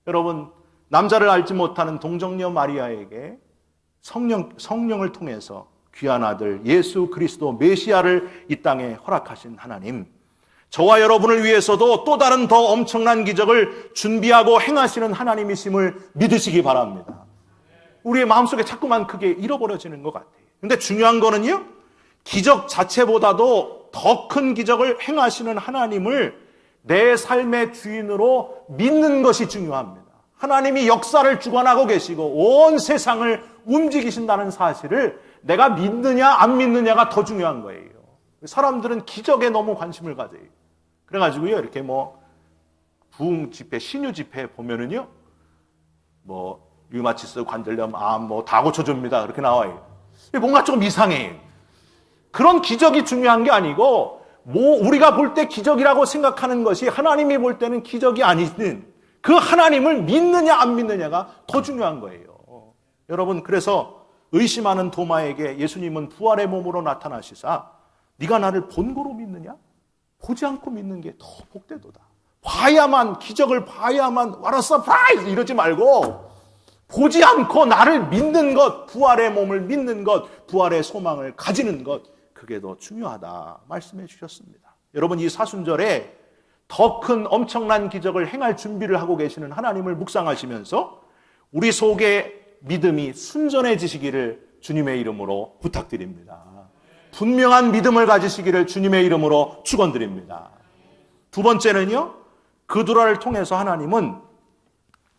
S1: 여러분, 남자를 알지 못하는 동정녀 마리아에게 성령을 통해서 귀한 아들 예수 그리스도 메시아를 이 땅에 허락하신 하나님, 저와 여러분을 위해서도 또 다른 더 엄청난 기적을 준비하고 행하시는 하나님이심을 믿으시기 바랍니다. 우리의 마음속에 자꾸만 그게 잃어버려지는 것 같아요. 근데 중요한 거는요, 기적 자체보다도 더 큰 기적을 행하시는 하나님을 내 삶의 주인으로 믿는 것이 중요합니다. 하나님이 역사를 주관하고 계시고 온 세상을 움직이신다는 사실을 내가 믿느냐 안 믿느냐가 더 중요한 거예요. 사람들은 기적에 너무 관심을 가져요. 그래가지고요, 이렇게 부흥 집회, 신유 집회 보면은요, 류마티스, 관절염, 암, 다 고쳐줍니다. 그렇게 나와요. 뭔가 조금 이상해요. 그런 기적이 중요한 게 아니고, 우리가 볼 때 기적이라고 생각하는 것이 하나님이 볼 때는 기적이 아닌 그 하나님을 믿느냐 안 믿느냐가 더 중요한 거예요. 여러분, 그래서 의심하는 도마에게 예수님은 부활의 몸으로 나타나시사 네가 나를 본고로 믿느냐? 보지 않고 믿는 게 더 복되도다. 봐야만, 기적을 봐야만 what a surprise 이러지 말고 보지 않고 나를 믿는 것, 부활의 몸을 믿는 것, 부활의 소망을 가지는 것, 그게 더 중요하다 말씀해 주셨습니다. 여러분, 이 사순절에 더 큰 엄청난 기적을 행할 준비를 하고 계시는 하나님을 묵상하시면서 우리 속에 믿음이 순전해지시기를 주님의 이름으로 부탁드립니다. 분명한 믿음을 가지시기를 주님의 이름으로 축원드립니다. 두 번째는요, 그두라를 통해서 하나님은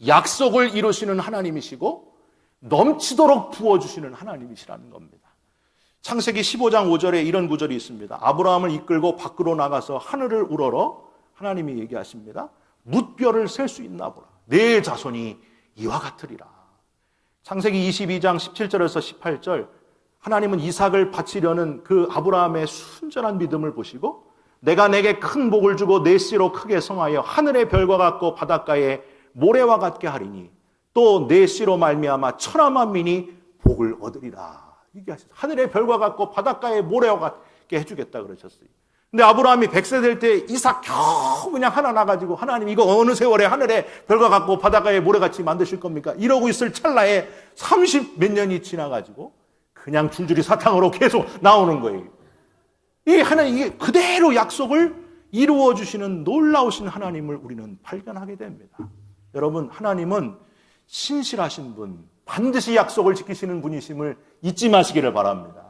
S1: 약속을 이루시는 하나님이시고 넘치도록 부어주시는 하나님이시라는 겁니다. 창세기 15장 5절에 이런 구절이 있습니다. 아브라함을 이끌고 밖으로 나가서 하늘을 우러러 하나님이 얘기하십니다. 뭇별을 셀 수 있나 보라. 내 자손이 이와 같으리라. 창세기 22장 17절에서 18절, 하나님은 이삭을 바치려는 그 아브라함의 순전한 믿음을 보시고 내가 내게 큰 복을 주고 내 씨로 크게 성하여 하늘의 별과 같고 바닷가의 모래와 같게 하리니 또 내 씨로 말미암아 천하 만민이 복을 얻으리라. 얘기하셨어요. 하늘의 별과 같고 바닷가의 모래와 같게 해주겠다 그러셨어요. 근데 아브라함이 100세 될 때 이삭 겨우 그냥 하나 나가지고 하나님 이거 어느 세월에 하늘의 별과 같고 바닷가의 모래같이 만드실 겁니까? 이러고 있을 찰나에 30 몇 년이 지나가지고 그냥 줄줄이 사탕으로 계속 나오는 거예요. 이게 그대로 약속을 이루어 주시는 놀라우신 하나님을 우리는 발견하게 됩니다. 여러분, 하나님은 신실하신 분, 반드시 약속을 지키시는 분이심을 잊지 마시기를 바랍니다.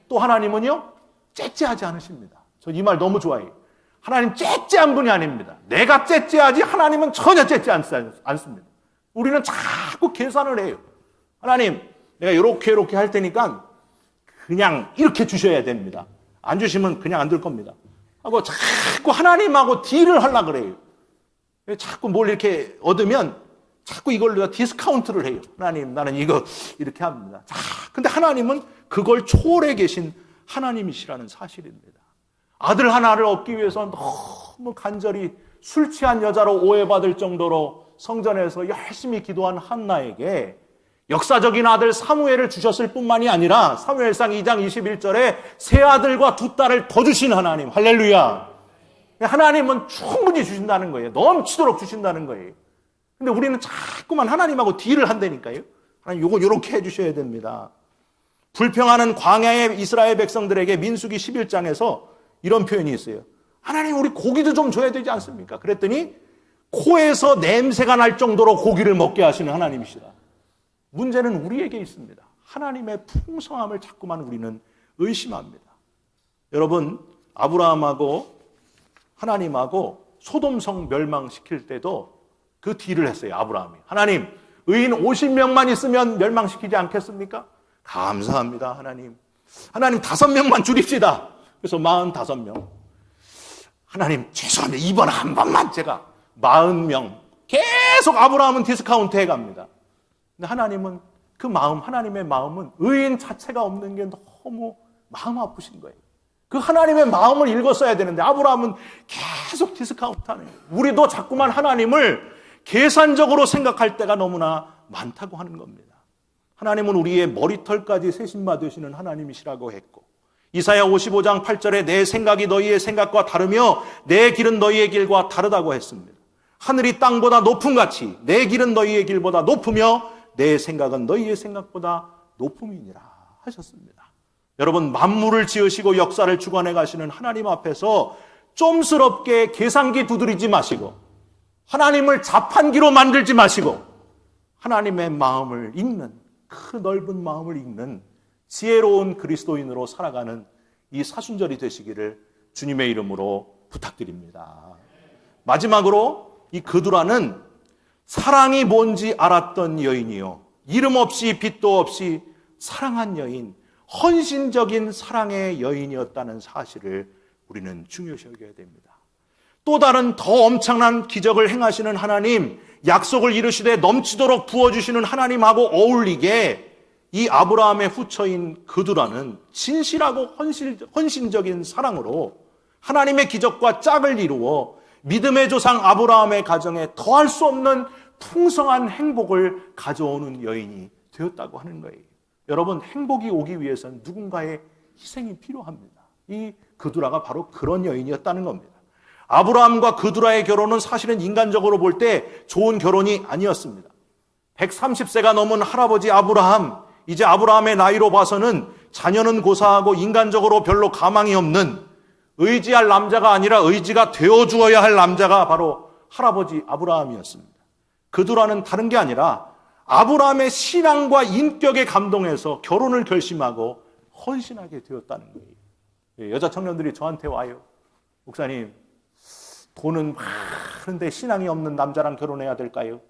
S1: 또 하나님은요, 째째하지 않으십니다. 저 이 말 너무 좋아해요. 하나님 째째한 분이 아닙니다. 내가 째째하지 하나님은 전혀 째째 않습니다. 우리는 자꾸 계산을 해요. 하나님, 내가 이렇게 할 테니까 그냥 이렇게 주셔야 됩니다. 안 주시면 그냥 안 될 겁니다. 하고 자꾸 하나님하고 딜을 하려고 그래요. 자꾸 뭘 이렇게 얻으면 자꾸 이걸로 디스카운트를 해요. 하나님, 나는 이거 이렇게 합니다. 근데 하나님은 그걸 초월해 계신 하나님이시라는 사실입니다. 아들 하나를 얻기 위해서 너무 간절히 술 취한 여자로 오해받을 정도로 성전에서 열심히 기도한 한나에게 역사적인 아들 사무엘을 주셨을 뿐만이 아니라 사무엘상 2장 21절에 세 아들과 두 딸을 더 주신 하나님. 할렐루야. 하나님은 충분히 주신다는 거예요. 넘치도록 주신다는 거예요. 근데 우리는 자꾸만 하나님하고 딜을 한다니까요. 하나님 요거 요렇게 해주셔야 됩니다. 불평하는 광야의 이스라엘 백성들에게 민수기 11장에서 이런 표현이 있어요. 하나님, 우리 고기도 좀 줘야 되지 않습니까? 그랬더니 코에서 냄새가 날 정도로 고기를 먹게 하시는 하나님이시다. 문제는 우리에게 있습니다. 하나님의 풍성함을 자꾸만 우리는 의심합니다. 여러분, 아브라함하고 하나님하고 소돔성 멸망시킬 때도 그 딜을 했어요. 아브라함이. 하나님, 의인 50명만 있으면 멸망시키지 않겠습니까? 감사합니다, 하나님. 하나님 5명만 줄입시다. 그래서 45명. 하나님, 죄송합니다. 이번 한 번만 제가 40명. 계속 아브라함은 디스카운트 해갑니다. 근데 하나님은 그 마음, 하나님의 마음은 의인 자체가 없는 게 너무 마음 아프신 거예요. 그 하나님의 마음을 읽었어야 되는데 아브라함은 계속 디스카운트 하는 거예요. 우리도 자꾸만 하나님을 계산적으로 생각할 때가 너무나 많다고 하는 겁니다. 하나님은 우리의 머리털까지 세심받으시는 하나님이시라고 했고, 이사야 55장 8절에 내 생각이 너희의 생각과 다르며 내 길은 너희의 길과 다르다고 했습니다. 하늘이 땅보다 높음 같이 내 길은 너희의 길보다 높으며 내 생각은 너희의 생각보다 높음이니라 하셨습니다. 여러분, 만물을 지으시고 역사를 주관해 가시는 하나님 앞에서 좀스럽게 계산기 두드리지 마시고 하나님을 자판기로 만들지 마시고 하나님의 마음을 읽는, 그 넓은 마음을 읽는 지혜로운 그리스도인으로 살아가는 이 사순절이 되시기를 주님의 이름으로 부탁드립니다. 마지막으로 이 그두라는 사랑이 뭔지 알았던 여인이요, 이름 없이 빛도 없이 사랑한 여인, 헌신적인 사랑의 여인이었다는 사실을 우리는 중요시 여겨야 됩니다. 또 다른 더 엄청난 기적을 행하시는 하나님, 약속을 이루시되 넘치도록 부어주시는 하나님하고 어울리게 이 아브라함의 후처인 그두라는 진실하고 헌신적인 사랑으로 하나님의 기적과 짝을 이루어 믿음의 조상 아브라함의 가정에 더할 수 없는 풍성한 행복을 가져오는 여인이 되었다고 하는 거예요. 여러분, 행복이 오기 위해서는 누군가의 희생이 필요합니다. 이 그두라가 바로 그런 여인이었다는 겁니다. 아브라함과 그두라의 결혼은 사실은 인간적으로 볼 때 좋은 결혼이 아니었습니다. 130세가 넘은 할아버지 아브라함, 이제 아브라함의 나이로 봐서는 자녀는 고사하고 인간적으로 별로 가망이 없는, 의지할 남자가 아니라 의지가 되어주어야 할 남자가 바로 할아버지 아브라함이었습니다. 그두라는 다른 게 아니라 아브라함의 신앙과 인격에 감동해서 결혼을 결심하고 헌신하게 되었다는 거예요. 여자 청년들이 저한테 와요. 목사님, 돈은 많은데 신앙이 없는 남자랑 결혼해야 될까요?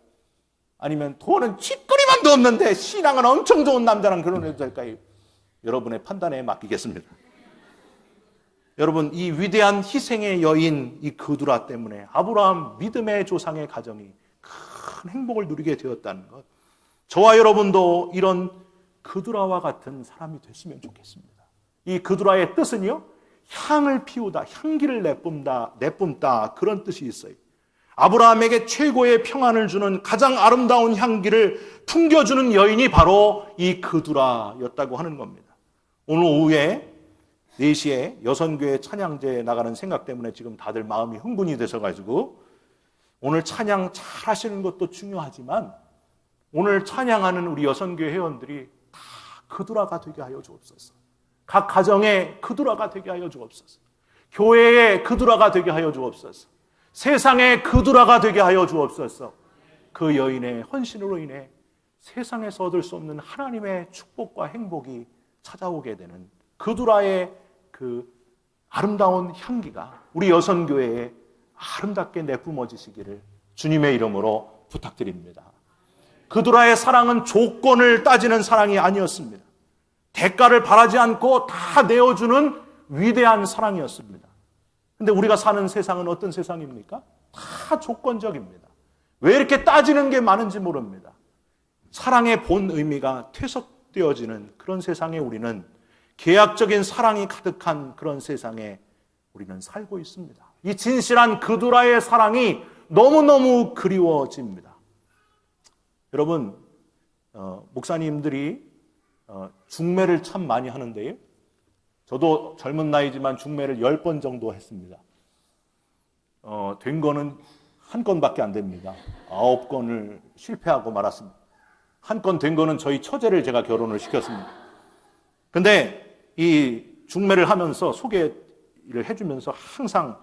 S1: 아니면 돈은 쥐꼬리만도 없는데 신앙은 엄청 좋은 남자랑 결혼해도 될까요? 여러분의 판단에 맡기겠습니다. 여러분, 이 위대한 희생의 여인 이 그두라 때문에 아브라함 믿음의 조상의 가정이 큰 행복을 누리게 되었다는 것, 저와 여러분도 이런 그두라와 같은 사람이 됐으면 좋겠습니다. 이 그두라의 뜻은요, 향을 피우다, 향기를 내뿜다, 그런 뜻이 있어요. 아브라함에게 최고의 평안을 주는 가장 아름다운 향기를 풍겨주는 여인이 바로 이 그두라였다고 하는 겁니다. 오늘 오후에 4시에 여선교회 찬양제에 나가는 생각 때문에 지금 다들 마음이 흥분이 되셔가지고 오늘 찬양 잘 하시는 것도 중요하지만 오늘 찬양하는 우리 여선교회 회원들이 다 그두라가 되게 하여 주옵소서. 각 가정에 그두라가 되게 하여 주옵소서. 교회에 그두라가 되게 하여 주옵소서. 세상에 그두라가 되게 하여 주옵소서. 그 여인의 헌신으로 인해 세상에서 얻을 수 없는 하나님의 축복과 행복이 찾아오게 되는 그두라의 그 아름다운 향기가 우리 여선교회에 아름답게 내뿜어지시기를 주님의 이름으로 부탁드립니다. 그두라의 사랑은 조건을 따지는 사랑이 아니었습니다. 대가를 바라지 않고 다 내어주는 위대한 사랑이었습니다. 근데 우리가 사는 세상은 어떤 세상입니까? 다 조건적입니다. 왜 이렇게 따지는 게 많은지 모릅니다. 사랑의 본 의미가 퇴색되어지는 그런 세상에 우리는, 계약적인 사랑이 가득한 그런 세상에 우리는 살고 있습니다. 이 진실한 그두라의 사랑이 너무너무 그리워집니다. 여러분, 목사님들이 중매를 참 많이 하는데요. 저도 젊은 나이지만 중매를 10번 정도 했습니다. 된 거는 한 건밖에 안 됩니다. 9건을 실패하고 말았습니다. 한 건 된 거는 저희 처제를 제가 결혼을 시켰습니다. 근데 이 중매를 하면서 소개를 해주면서 항상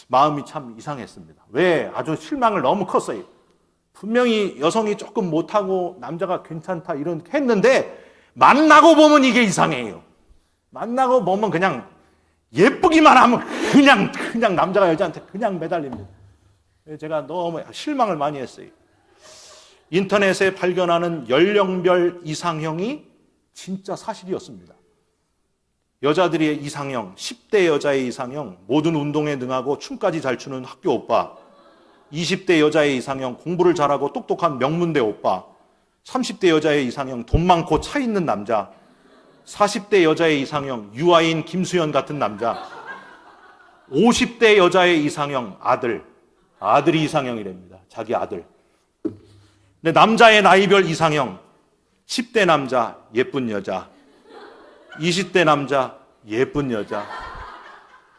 S1: 마음이 참 이상했습니다. 왜? 아주 실망을 너무 컸어요. 분명히 여성이 조금 못하고 남자가 괜찮다 이렇게 했는데 만나고 보면 이게 이상해요. 만나고 보면 그냥 예쁘기만 하면 그냥 남자가 여자한테 그냥 매달립니다. 제가 너무 실망을 많이 했어요. 인터넷에 발견하는 연령별 이상형이 진짜 사실이었습니다. 여자들의 이상형, 10대 여자의 이상형, 모든 운동에 능하고 춤까지 잘 추는 학교 오빠. 20대 여자의 이상형, 공부를 잘하고 똑똑한 명문대 오빠. 30대 여자의 이상형, 돈 많고 차 있는 남자. 40대 여자의 이상형, 유아인 김수현 같은 남자. 50대 여자의 이상형, 아들이 이상형이랍니다. 자기 아들. 근데 남자의 나이별 이상형, 10대 남자, 예쁜 여자. 20대 남자, 예쁜 여자.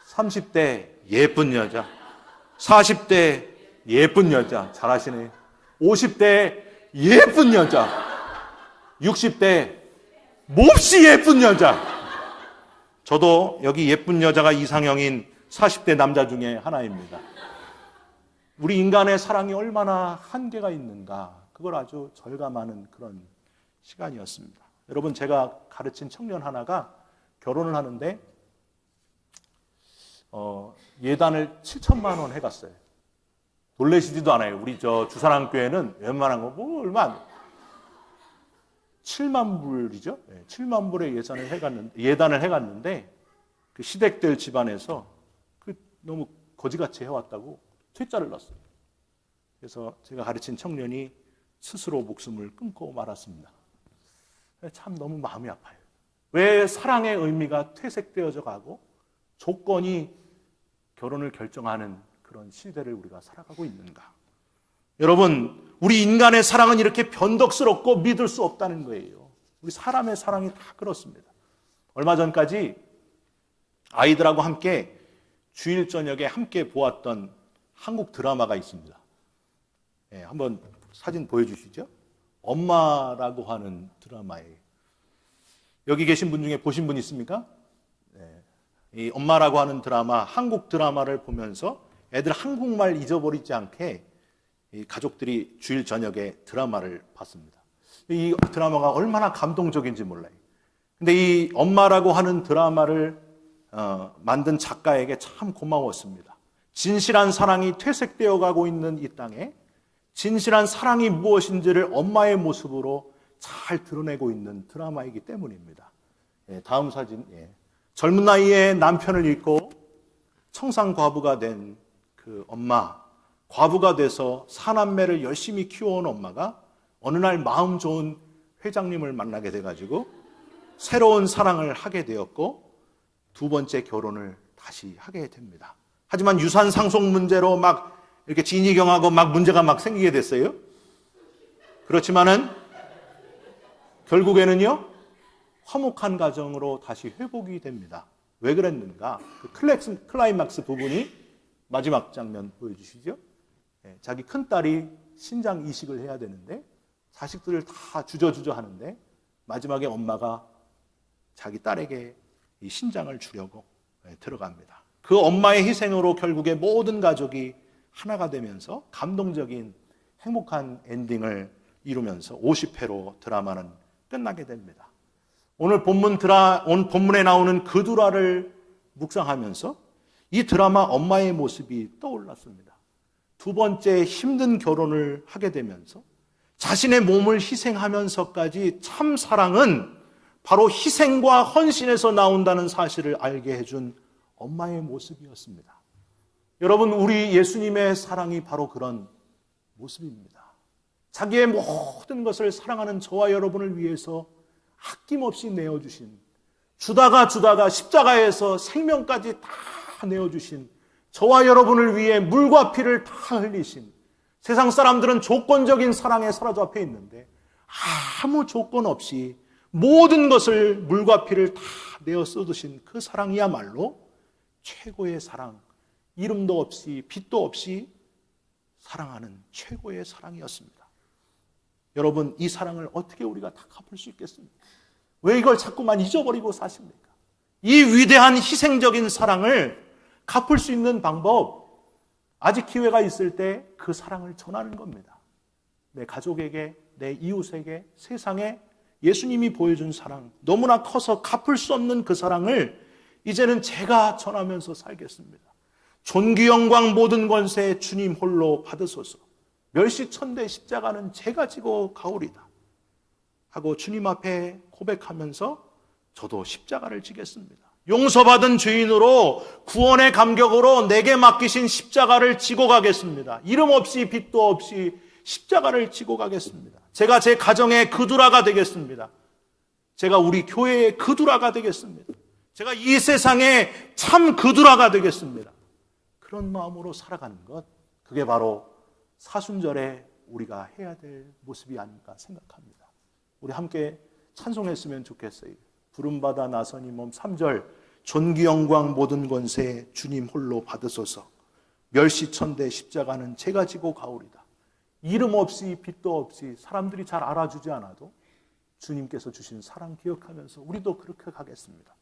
S1: 30대, 예쁜 여자. 40대, 예쁜 여자. 잘하시네. 50대, 예쁜 여자. 60대, 몹시 예쁜 여자. 저도 여기 예쁜 여자가 이상형인 40대 남자 중에 하나입니다. 우리 인간의 사랑이 얼마나 한계가 있는가, 그걸 아주 절감하는 그런 시간이었습니다. 여러분, 제가 가르친 청년 하나가 결혼을 하는데 예단을 7천만 원 해갔어요. 놀라시지도 않아요. 우리 주사랑교회는 웬만한 거 뭐 얼마 안 돼요. 7만 불이죠. 7만 불의 예단을 해갔는데 그 시댁들 집안에서 너무 거지같이 해왔다고 퇴짜를 넣었어요. 그래서 제가 가르친 청년이 스스로 목숨을 끊고 말았습니다. 참 너무 마음이 아파요. 왜 사랑의 의미가 퇴색되어져 가고 조건이 결혼을 결정하는 그런 시대를 우리가 살아가고 있는가? 여러분, 우리 인간의 사랑은 이렇게 변덕스럽고 믿을 수 없다는 거예요. 우리 사람의 사랑이 다 그렇습니다. 얼마 전까지 아이들하고 함께 주일 저녁에 함께 보았던 한국 드라마가 있습니다. 한번 사진 보여주시죠. 엄마라고 하는 드라마예요. 여기 계신 분 중에 보신 분 있습니까? 이 엄마라고 하는 드라마, 한국 드라마를 보면서 애들 한국말 잊어버리지 않게 이 가족들이 주일 저녁에 드라마를 봤습니다. 이 드라마가 얼마나 감동적인지 몰라요. 근데 이 엄마라고 하는 드라마를 만든 작가에게 참 고마웠습니다. 진실한 사랑이 퇴색되어 가고 있는 이 땅에 진실한 사랑이 무엇인지를 엄마의 모습으로 잘 드러내고 있는 드라마이기 때문입니다. 다음 사진. 젊은 나이에 남편을 잃고 청산과부가 된 그 엄마, 과부가 돼서 사남매를 열심히 키워온 엄마가 어느 날 마음 좋은 회장님을 만나게 돼가지고 새로운 사랑을 하게 되었고 두 번째 결혼을 다시 하게 됩니다. 하지만 유산 상속 문제로 막 이렇게 진이경하고 막 문제가 막 생기게 됐어요. 그렇지만은 결국에는요, 화목한 가정으로 다시 회복이 됩니다. 왜 그랬는가? 그 클라이막스 부분이 마지막 장면 보여주시죠. 자기 큰딸이 신장 이식을 해야 되는데 자식들을 다 주저주저 하는데 마지막에 엄마가 자기 딸에게 이 신장을 주려고 들어갑니다. 그 엄마의 희생으로 결국에 모든 가족이 하나가 되면서 감동적인 행복한 엔딩을 이루면서 50회로 드라마는 끝나게 됩니다. 오늘 본문에 나오는 그두라를 묵상하면서 이 드라마 엄마의 모습이 떠올랐습니다. 두 번째 힘든 결혼을 하게 되면서 자신의 몸을 희생하면서까지 참 사랑은 바로 희생과 헌신에서 나온다는 사실을 알게 해준 엄마의 모습이었습니다. 여러분, 우리 예수님의 사랑이 바로 그런 모습입니다. 자기의 모든 것을 사랑하는 저와 여러분을 위해서 아낌없이 내어주신, 주다가 십자가에서 생명까지 다 내어주신, 저와 여러분을 위해 물과 피를 다 흘리신, 세상 사람들은 조건적인 사랑에 사로잡혀 있는데 아무 조건 없이 모든 것을 물과 피를 다 내어 쏟으신 그 사랑이야말로 최고의 사랑, 이름도 없이 빛도 없이 사랑하는 최고의 사랑이었습니다. 여러분, 이 사랑을 어떻게 우리가 다 갚을 수 있겠습니까? 왜 이걸 자꾸만 잊어버리고 사십니까? 이 위대한 희생적인 사랑을 갚을 수 있는 방법, 아직 기회가 있을 때 그 사랑을 전하는 겁니다. 내 가족에게, 내 이웃에게, 세상에 예수님이 보여준 사랑, 너무나 커서 갚을 수 없는 그 사랑을 이제는 제가 전하면서 살겠습니다. 존귀 영광 모든 권세 주님 홀로 받으소서. 멸시천대 십자가는 제가 지고 가오리다 하고 주님 앞에 고백하면서 저도 십자가를 지겠습니다. 용서받은 죄인으로 구원의 감격으로 내게 맡기신 십자가를 지고 가겠습니다. 이름 없이 빛도 없이 십자가를 지고 가겠습니다. 제가 제 가정의 그두라가 되겠습니다. 제가 우리 교회의 그두라가 되겠습니다. 제가 이 세상의 참 그두라가 되겠습니다. 그런 마음으로 살아가는 것, 그게 바로 사순절에 우리가 해야 될 모습이 아닌가 생각합니다. 우리 함께 찬송했으면 좋겠어요. 부름받아 나선 이 몸 3절, 존귀 영광 모든 권세 주님 홀로 받으소서. 멸시천대 십자가는 제가 지고 가오리다. 이름 없이 빛도 없이 사람들이 잘 알아주지 않아도 주님께서 주신 사랑 기억하면서 우리도 그렇게 가겠습니다.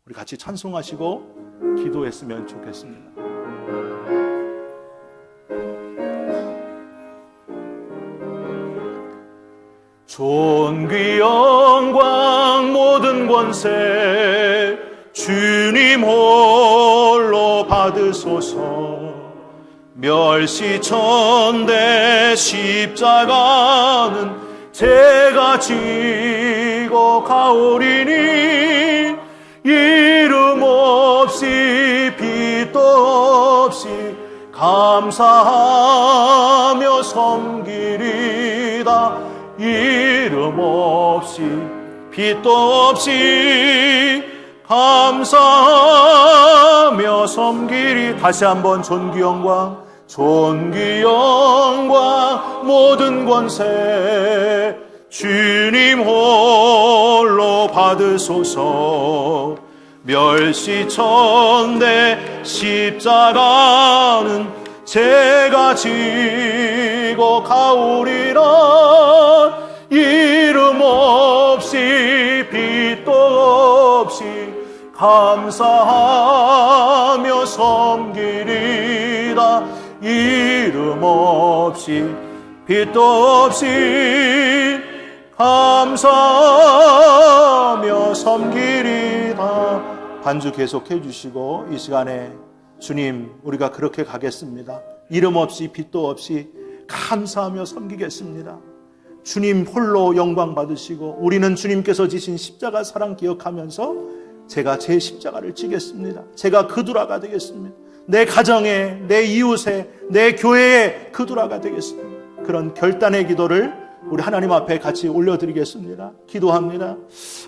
S1: 우리 같이 찬송하시고 기도했으면 좋겠습니다. 존귀 영광 모든 권세 주님 홀로 받으소서. 멸시천대 십자가는 제가 지고 가오리니 이름 없이 빛도 없이 감사하며 섬기리다. 이름 없이 빛도 없이 감사하며 섬기리. 다시 한번 존귀 영광 모든 권세 주님 홀로 받으소서. 멸시천대 십자가는 제가 지고 가오리라. 이름 없이 빛도 없이 감사하며 섬기리다. 이름 없이 빛도 없이 감사하며 섬기리다. 반주 계속해 주시고 이 시간에 주님, 우리가 그렇게 가겠습니다. 이름 없이 빛도 없이 감사하며 섬기겠습니다. 주님 홀로 영광 받으시고 우리는 주님께서 지신 십자가 사랑 기억하면서 제가 제 십자가를 지겠습니다. 제가 그두라가 되겠습니다. 내 가정에, 내 이웃에, 내 교회에 그두라가 되겠습니다. 그런 결단의 기도를 우리 하나님 앞에 같이 올려드리겠습니다. 기도합니다.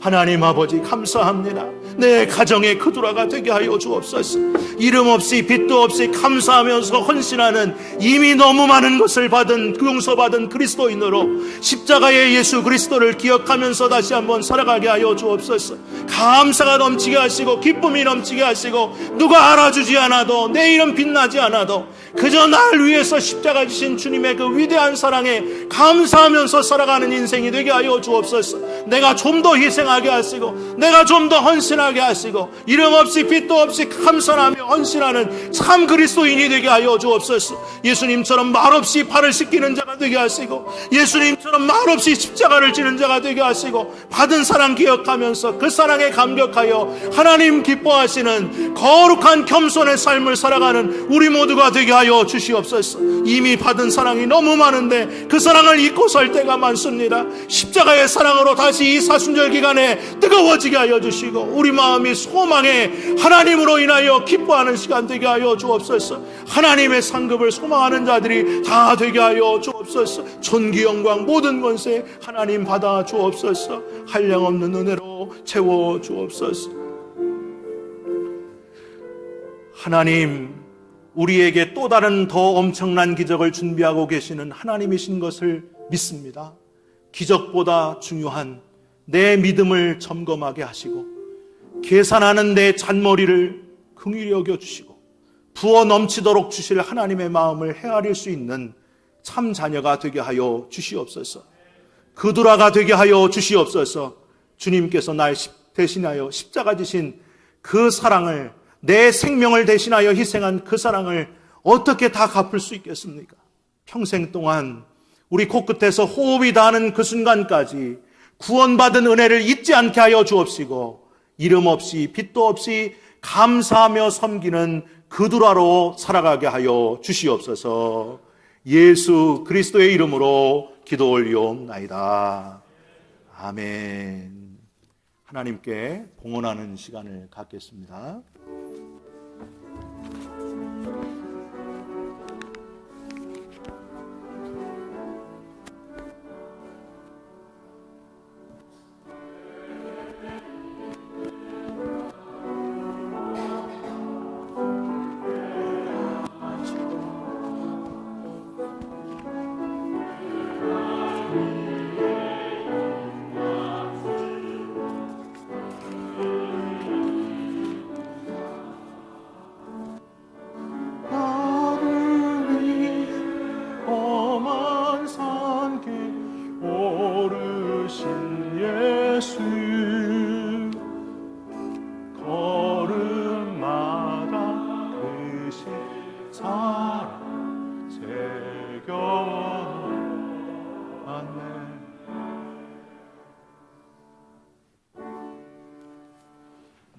S1: 하나님 아버지, 감사합니다. 내 가정의 그두라가 되게 하여 주옵소서. 이름 없이 빛도 없이 감사하면서 헌신하는 이미 너무 많은 것을 받은, 용서받은 그리스도인으로 십자가의 예수 그리스도를 기억하면서 다시 한번 살아가게 하여 주옵소서. 감사가 넘치게 하시고 기쁨이 넘치게 하시고, 누가 알아주지 않아도 내 이름 빛나지 않아도 그저 날 위해서 십자가 지신 주님의 그 위대한 사랑에 감사하면서 기뻐하면서 살아가는 인생이 되게 하여 주옵소서. 내가 좀 더 희생하게 하시고, 내가 좀 더 헌신하게 하시고, 이름 없이 빚도 없이 감선하며 헌신하는 참 그리스도인이 되게 하여 주옵소서. 예수님처럼 말없이 발을 씻기는 자가 되게 하시고, 예수님처럼 말없이 십자가를 지는 자가 되게 하시고, 받은 사랑 기억하면서 그 사랑에 감격하여 하나님 기뻐하시는 거룩한 겸손의 삶을 살아가는 우리 모두가 되게 하여 주시옵소서. 이미 받은 사랑이 너무 많은데 그 사랑을 잊고 살 때가 많습니다. 십자가의 사랑으로 다시 이 사순절 기간에 뜨거워지게 하여 주시고, 우리 마음이 소망에 하나님으로 인하여 기뻐하는 시간 되게 하여 주옵소서. 하나님의 상급을 소망하는 자들이 다 되게 하여 주옵소서. 존귀 영광 모든 권세 하나님 받아 주옵소서. 한량없는 은혜로 채워 주옵소서. 하나님, 우리에게 또 다른 더 엄청난 기적을 준비하고 계시는 하나님이신 것을 믿습니다. 기적보다 중요한 내 믿음을 점검하게 하시고, 계산하는 내 잔머리를 긍휼히 여겨주시고, 부어 넘치도록 주실 하나님의 마음을 헤아릴 수 있는 참 자녀가 되게 하여 주시옵소서. 그두라가 되게 하여 주시옵소서. 주님께서 날 대신하여 십자가 지신 그 사랑을, 내 생명을 대신하여 희생한 그 사랑을 어떻게 다 갚을 수 있겠습니까? 평생 동안 우리 코끝에서 호흡이 닿는 그 순간까지 구원받은 은혜를 잊지 않게 하여 주옵시고, 이름 없이 빚도 없이 감사하며 섬기는 그두라로 살아가게 하여 주시옵소서. 예수 그리스도의 이름으로 기도 올리옵나이다. 아멘. 하나님께 봉헌하는 시간을 갖겠습니다.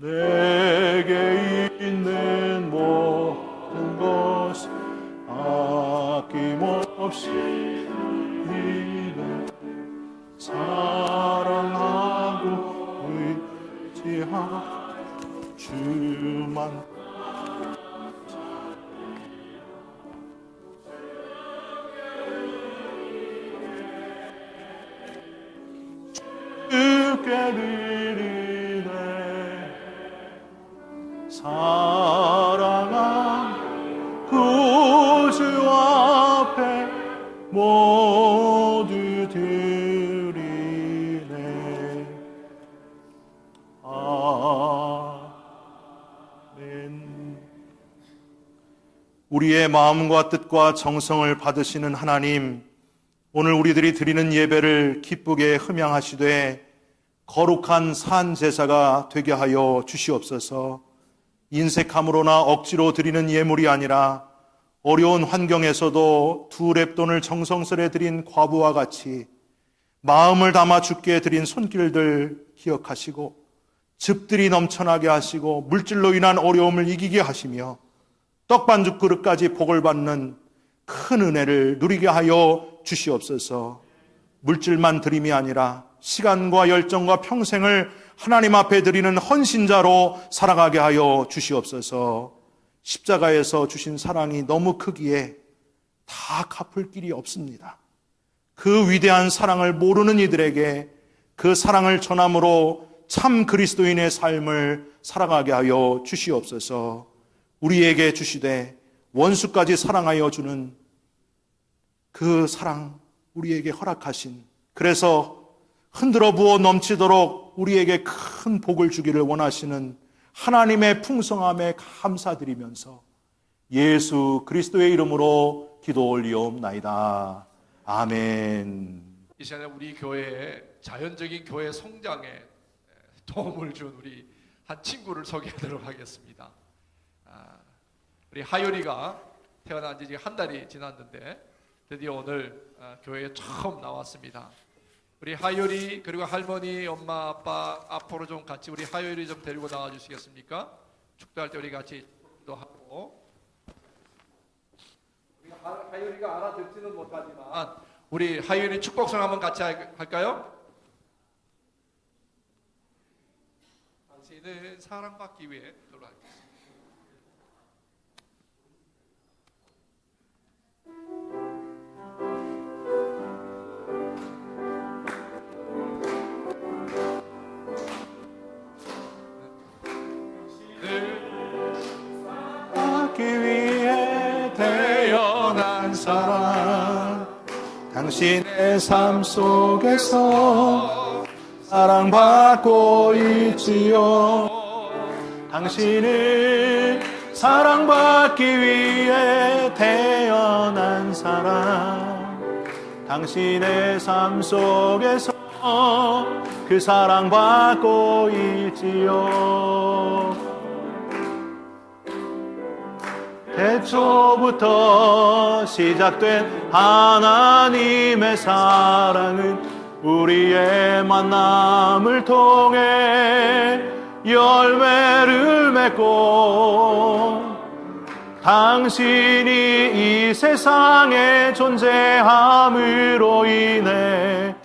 S4: 내게 있는 모든 것 아낌없이 믿어 사랑하고 의지하 주만 주께 드리네. 사랑한 구주 앞에 모두 드리네. 아멘.
S1: 우리의 마음과 뜻과 정성을 받으시는 하나님, 오늘 우리들이 드리는 예배를 기쁘게 흠양하시되 거룩한 산 제사가 되게 하여 주시옵소서. 인색함으로나 억지로 드리는 예물이 아니라 어려운 환경에서도 두 렙돈을 정성스레 드린 과부와 같이 마음을 담아 주께 드린 손길들 기억하시고, 즙들이 넘쳐나게 하시고 물질로 인한 어려움을 이기게 하시며 떡반죽 그릇까지 복을 받는 큰 은혜를 누리게 하여 주시옵소서. 물질만 드림이 아니라 시간과 열정과 평생을 하나님 앞에 드리는 헌신자로 살아가게 하여 주시옵소서. 십자가에서 주신 사랑이 너무 크기에 다 갚을 길이 없습니다. 그 위대한 사랑을 모르는 이들에게 그 사랑을 전함으로 참 그리스도인의 삶을 살아가게 하여 주시옵소서. 우리에게 주시되 원수까지 사랑하여 주는 그 사랑 우리에게 허락하신, 그래서 흔들어 부어 넘치도록 우리에게 큰 복을 주기를 원하시는 하나님의 풍성함에 감사드리면서 예수 그리스도의 이름으로 기도 올리옵나이다. 아멘.
S5: 이 시간에 우리 교회의 자연적인 교회 성장에 도움을 준 우리 한 친구를 소개하도록 하겠습니다. 우리 하율이가 태어난 지 한 달이 지났는데 드디어 오늘 교회에 처음 나왔습니다. 우리 하율이 그리고 할머니, 엄마, 아빠 앞으로 좀 같이 우리 하율이 좀 데리고 나와 주시겠습니까? 축도할 때 우리 같이 또 하고, 우리 하율이가 알아듣지는 못하지만 우리 하율이 축복성 한번 같이 할까요? 당신은 사랑받기 위해 돌아가겠습니다.
S1: 받기 위해 태어난 사랑, 당신의 삶 속에서 사랑받고 있지요. 당신은 사랑받기 위해 태어난 사람, 당신의 삶 속에서 그 사랑받고 있지요. 태초부터 시작된 하나님의 사랑은 우리의 만남을 통해 열매를 맺고, 당신이 이 세상에 존재함으로 인해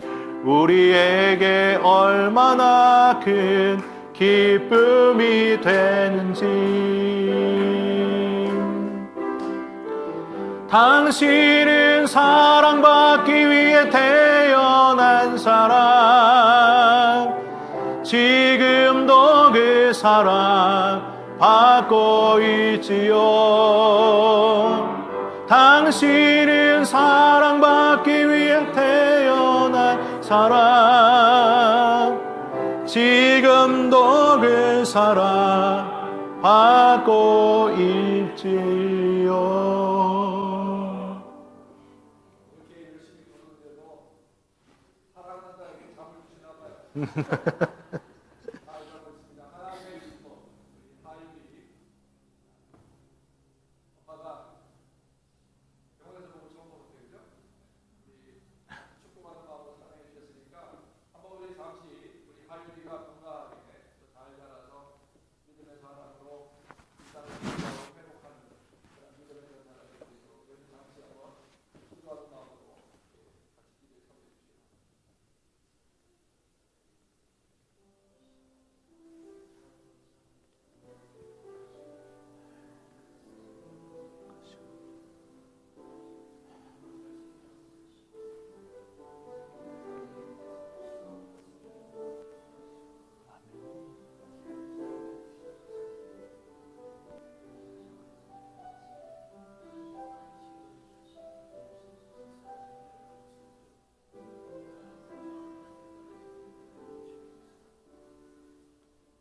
S1: 우리에게 얼마나 큰 기쁨이 되는지. 당신은 사랑받기 위해 태어난 사람, 지금도 그 사랑 받고 있지요. 당신은 사랑받기 위해 태어난 사람, 지금도 그 사랑 받고 있지요.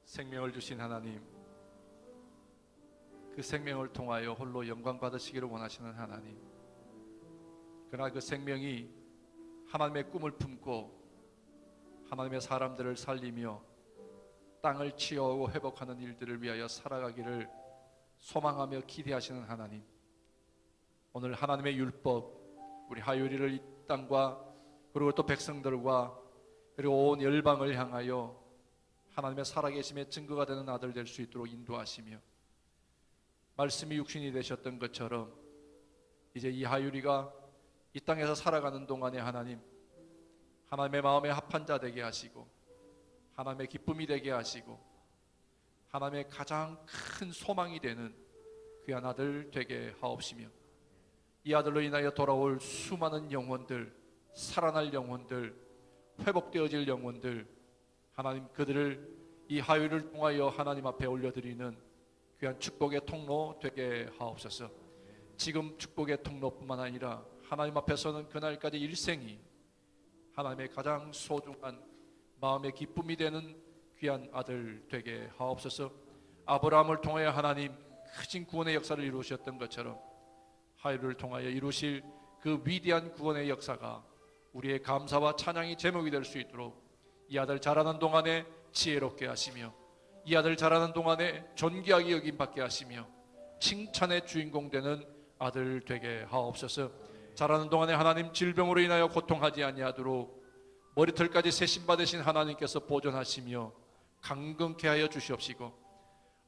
S5: 생명을 주신 하나님, 그 생명을 통하여 홀로 영광 받으시기를 원하시는 하나님, 그러나 그 생명이 하나님의 꿈을 품고 하나님의 사람들을 살리며 땅을 치유하고 회복하는 일들을 위하여 살아가기를 소망하며 기대하시는 하나님, 오늘 하나님의 율법, 우리 하율이를 이 땅과 그리고 또 백성들과 그리고 온 열방을 향하여 하나님의 살아계심의 증거가 되는 아들 될 수 있도록 인도하시며, 말씀이 육신이 되셨던 것처럼 이제 이 하율이가 이 땅에서 살아가는 동안에 하나님, 하나님의 마음에 합한 자 되게 하시고 하나님의 기쁨이 되게 하시고 하나님의 가장 큰 소망이 되는 귀한 아들 되게 하옵시며, 이 아들로 인하여 돌아올 수많은 영혼들, 살아날 영혼들, 회복되어질 영혼들, 하나님 그들을 이 하율을 통하여 하나님 앞에 올려드리는 귀한 축복의 통로 되게 하옵소서. 지금 축복의 통로뿐만 아니라 하나님 앞에서는 그날까지 일생이 하나님의 가장 소중한 마음의 기쁨이 되는 귀한 아들 되게 하옵소서. 아브라함을 통하여 하나님 크신 구원의 역사를 이루셨던 것처럼 하율을 통하여 이루실 그 위대한 구원의 역사가 우리의 감사와 찬양이 제목이 될 수 있도록 이 아들 자라는 동안에 지혜롭게 하시며 이 아들 자라는 동안에 존귀하게 여김 받게 하시며 칭찬의 주인공 되는 아들 되게 하옵소서. 자라는 동안에 하나님 질병으로 인하여 고통하지 아니하도록 머리털까지 세심 받으신 하나님께서 보존하시며 강건케 하여 주시옵시고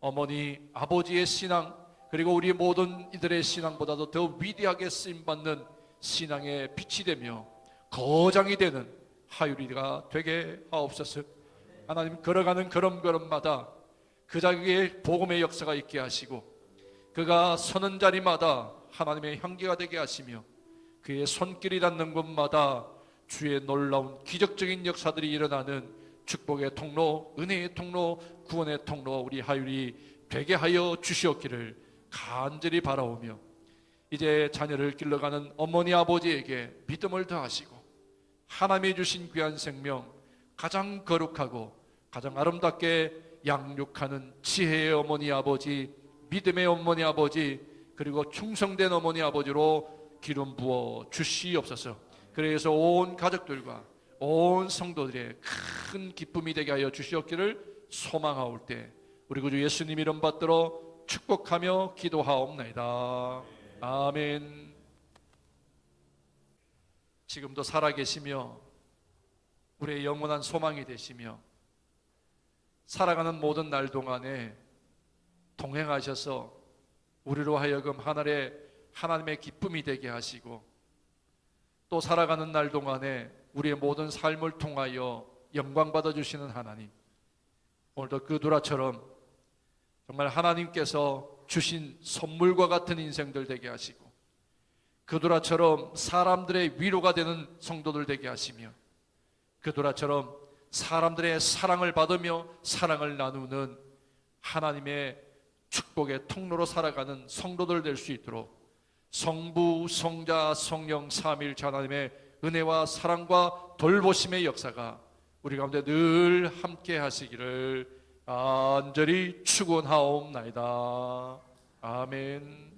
S5: 어머니 아버지의 신앙 그리고 우리 모든 이들의 신앙보다도 더 위대하게 쓰임받는 신앙의 빛이 되며 거장이 되는 하율이가 되게 하옵소서. 하나님 걸어가는 걸음걸음마다 그 자기의 복음의 역사가 있게 하시고 그가 서는 자리마다 하나님의 향기가 되게 하시며 그의 손길이 닿는 곳마다 주의 놀라운 기적적인 역사들이 일어나는 축복의 통로, 은혜의 통로, 구원의 통로 우리 하율이 되게 하여 주시옵기를 간절히 바라오며 이제 자녀를 길러가는 어머니 아버지에게 믿음을 더하시고 하나님이 주신 귀한 생명 가장 거룩하고 가장 아름답게 양육하는 지혜의 어머니 아버지, 믿음의 어머니 아버지, 그리고 충성된 어머니 아버지로 기름 부어 주시옵소서. 그래서 온 가족들과 온 성도들의 큰 기쁨이 되게 하여 주시옵기를 소망하올 때 우리 구주 예수님 이름 받들어 축복하며 기도하옵나이다. 아멘. 지금도 살아계시며 우리의 영원한 소망이 되시며 살아가는 모든 날 동안에 동행하셔서 우리로 하여금 하늘의 하나님의 기쁨이 되게 하시고 또 살아가는 날 동안에 우리의 모든 삶을 통하여 영광 받아주시는 하나님, 오늘도 그두라처럼 정말 하나님께서 주신 선물과 같은 인생들 되게 하시고 그두라처럼 사람들의 위로가 되는 성도들 되게 하시며 그두라처럼 사람들의 사랑을 받으며 사랑을 나누는 하나님의 축복의 통로로 살아가는 성도들 될 수 있도록 성부, 성자, 성령 삼위일체 하나님의 은혜와 사랑과 돌보심의 역사가 우리 가운데 늘 함께 하시기를 간절히 축원하옵나이다. 아멘.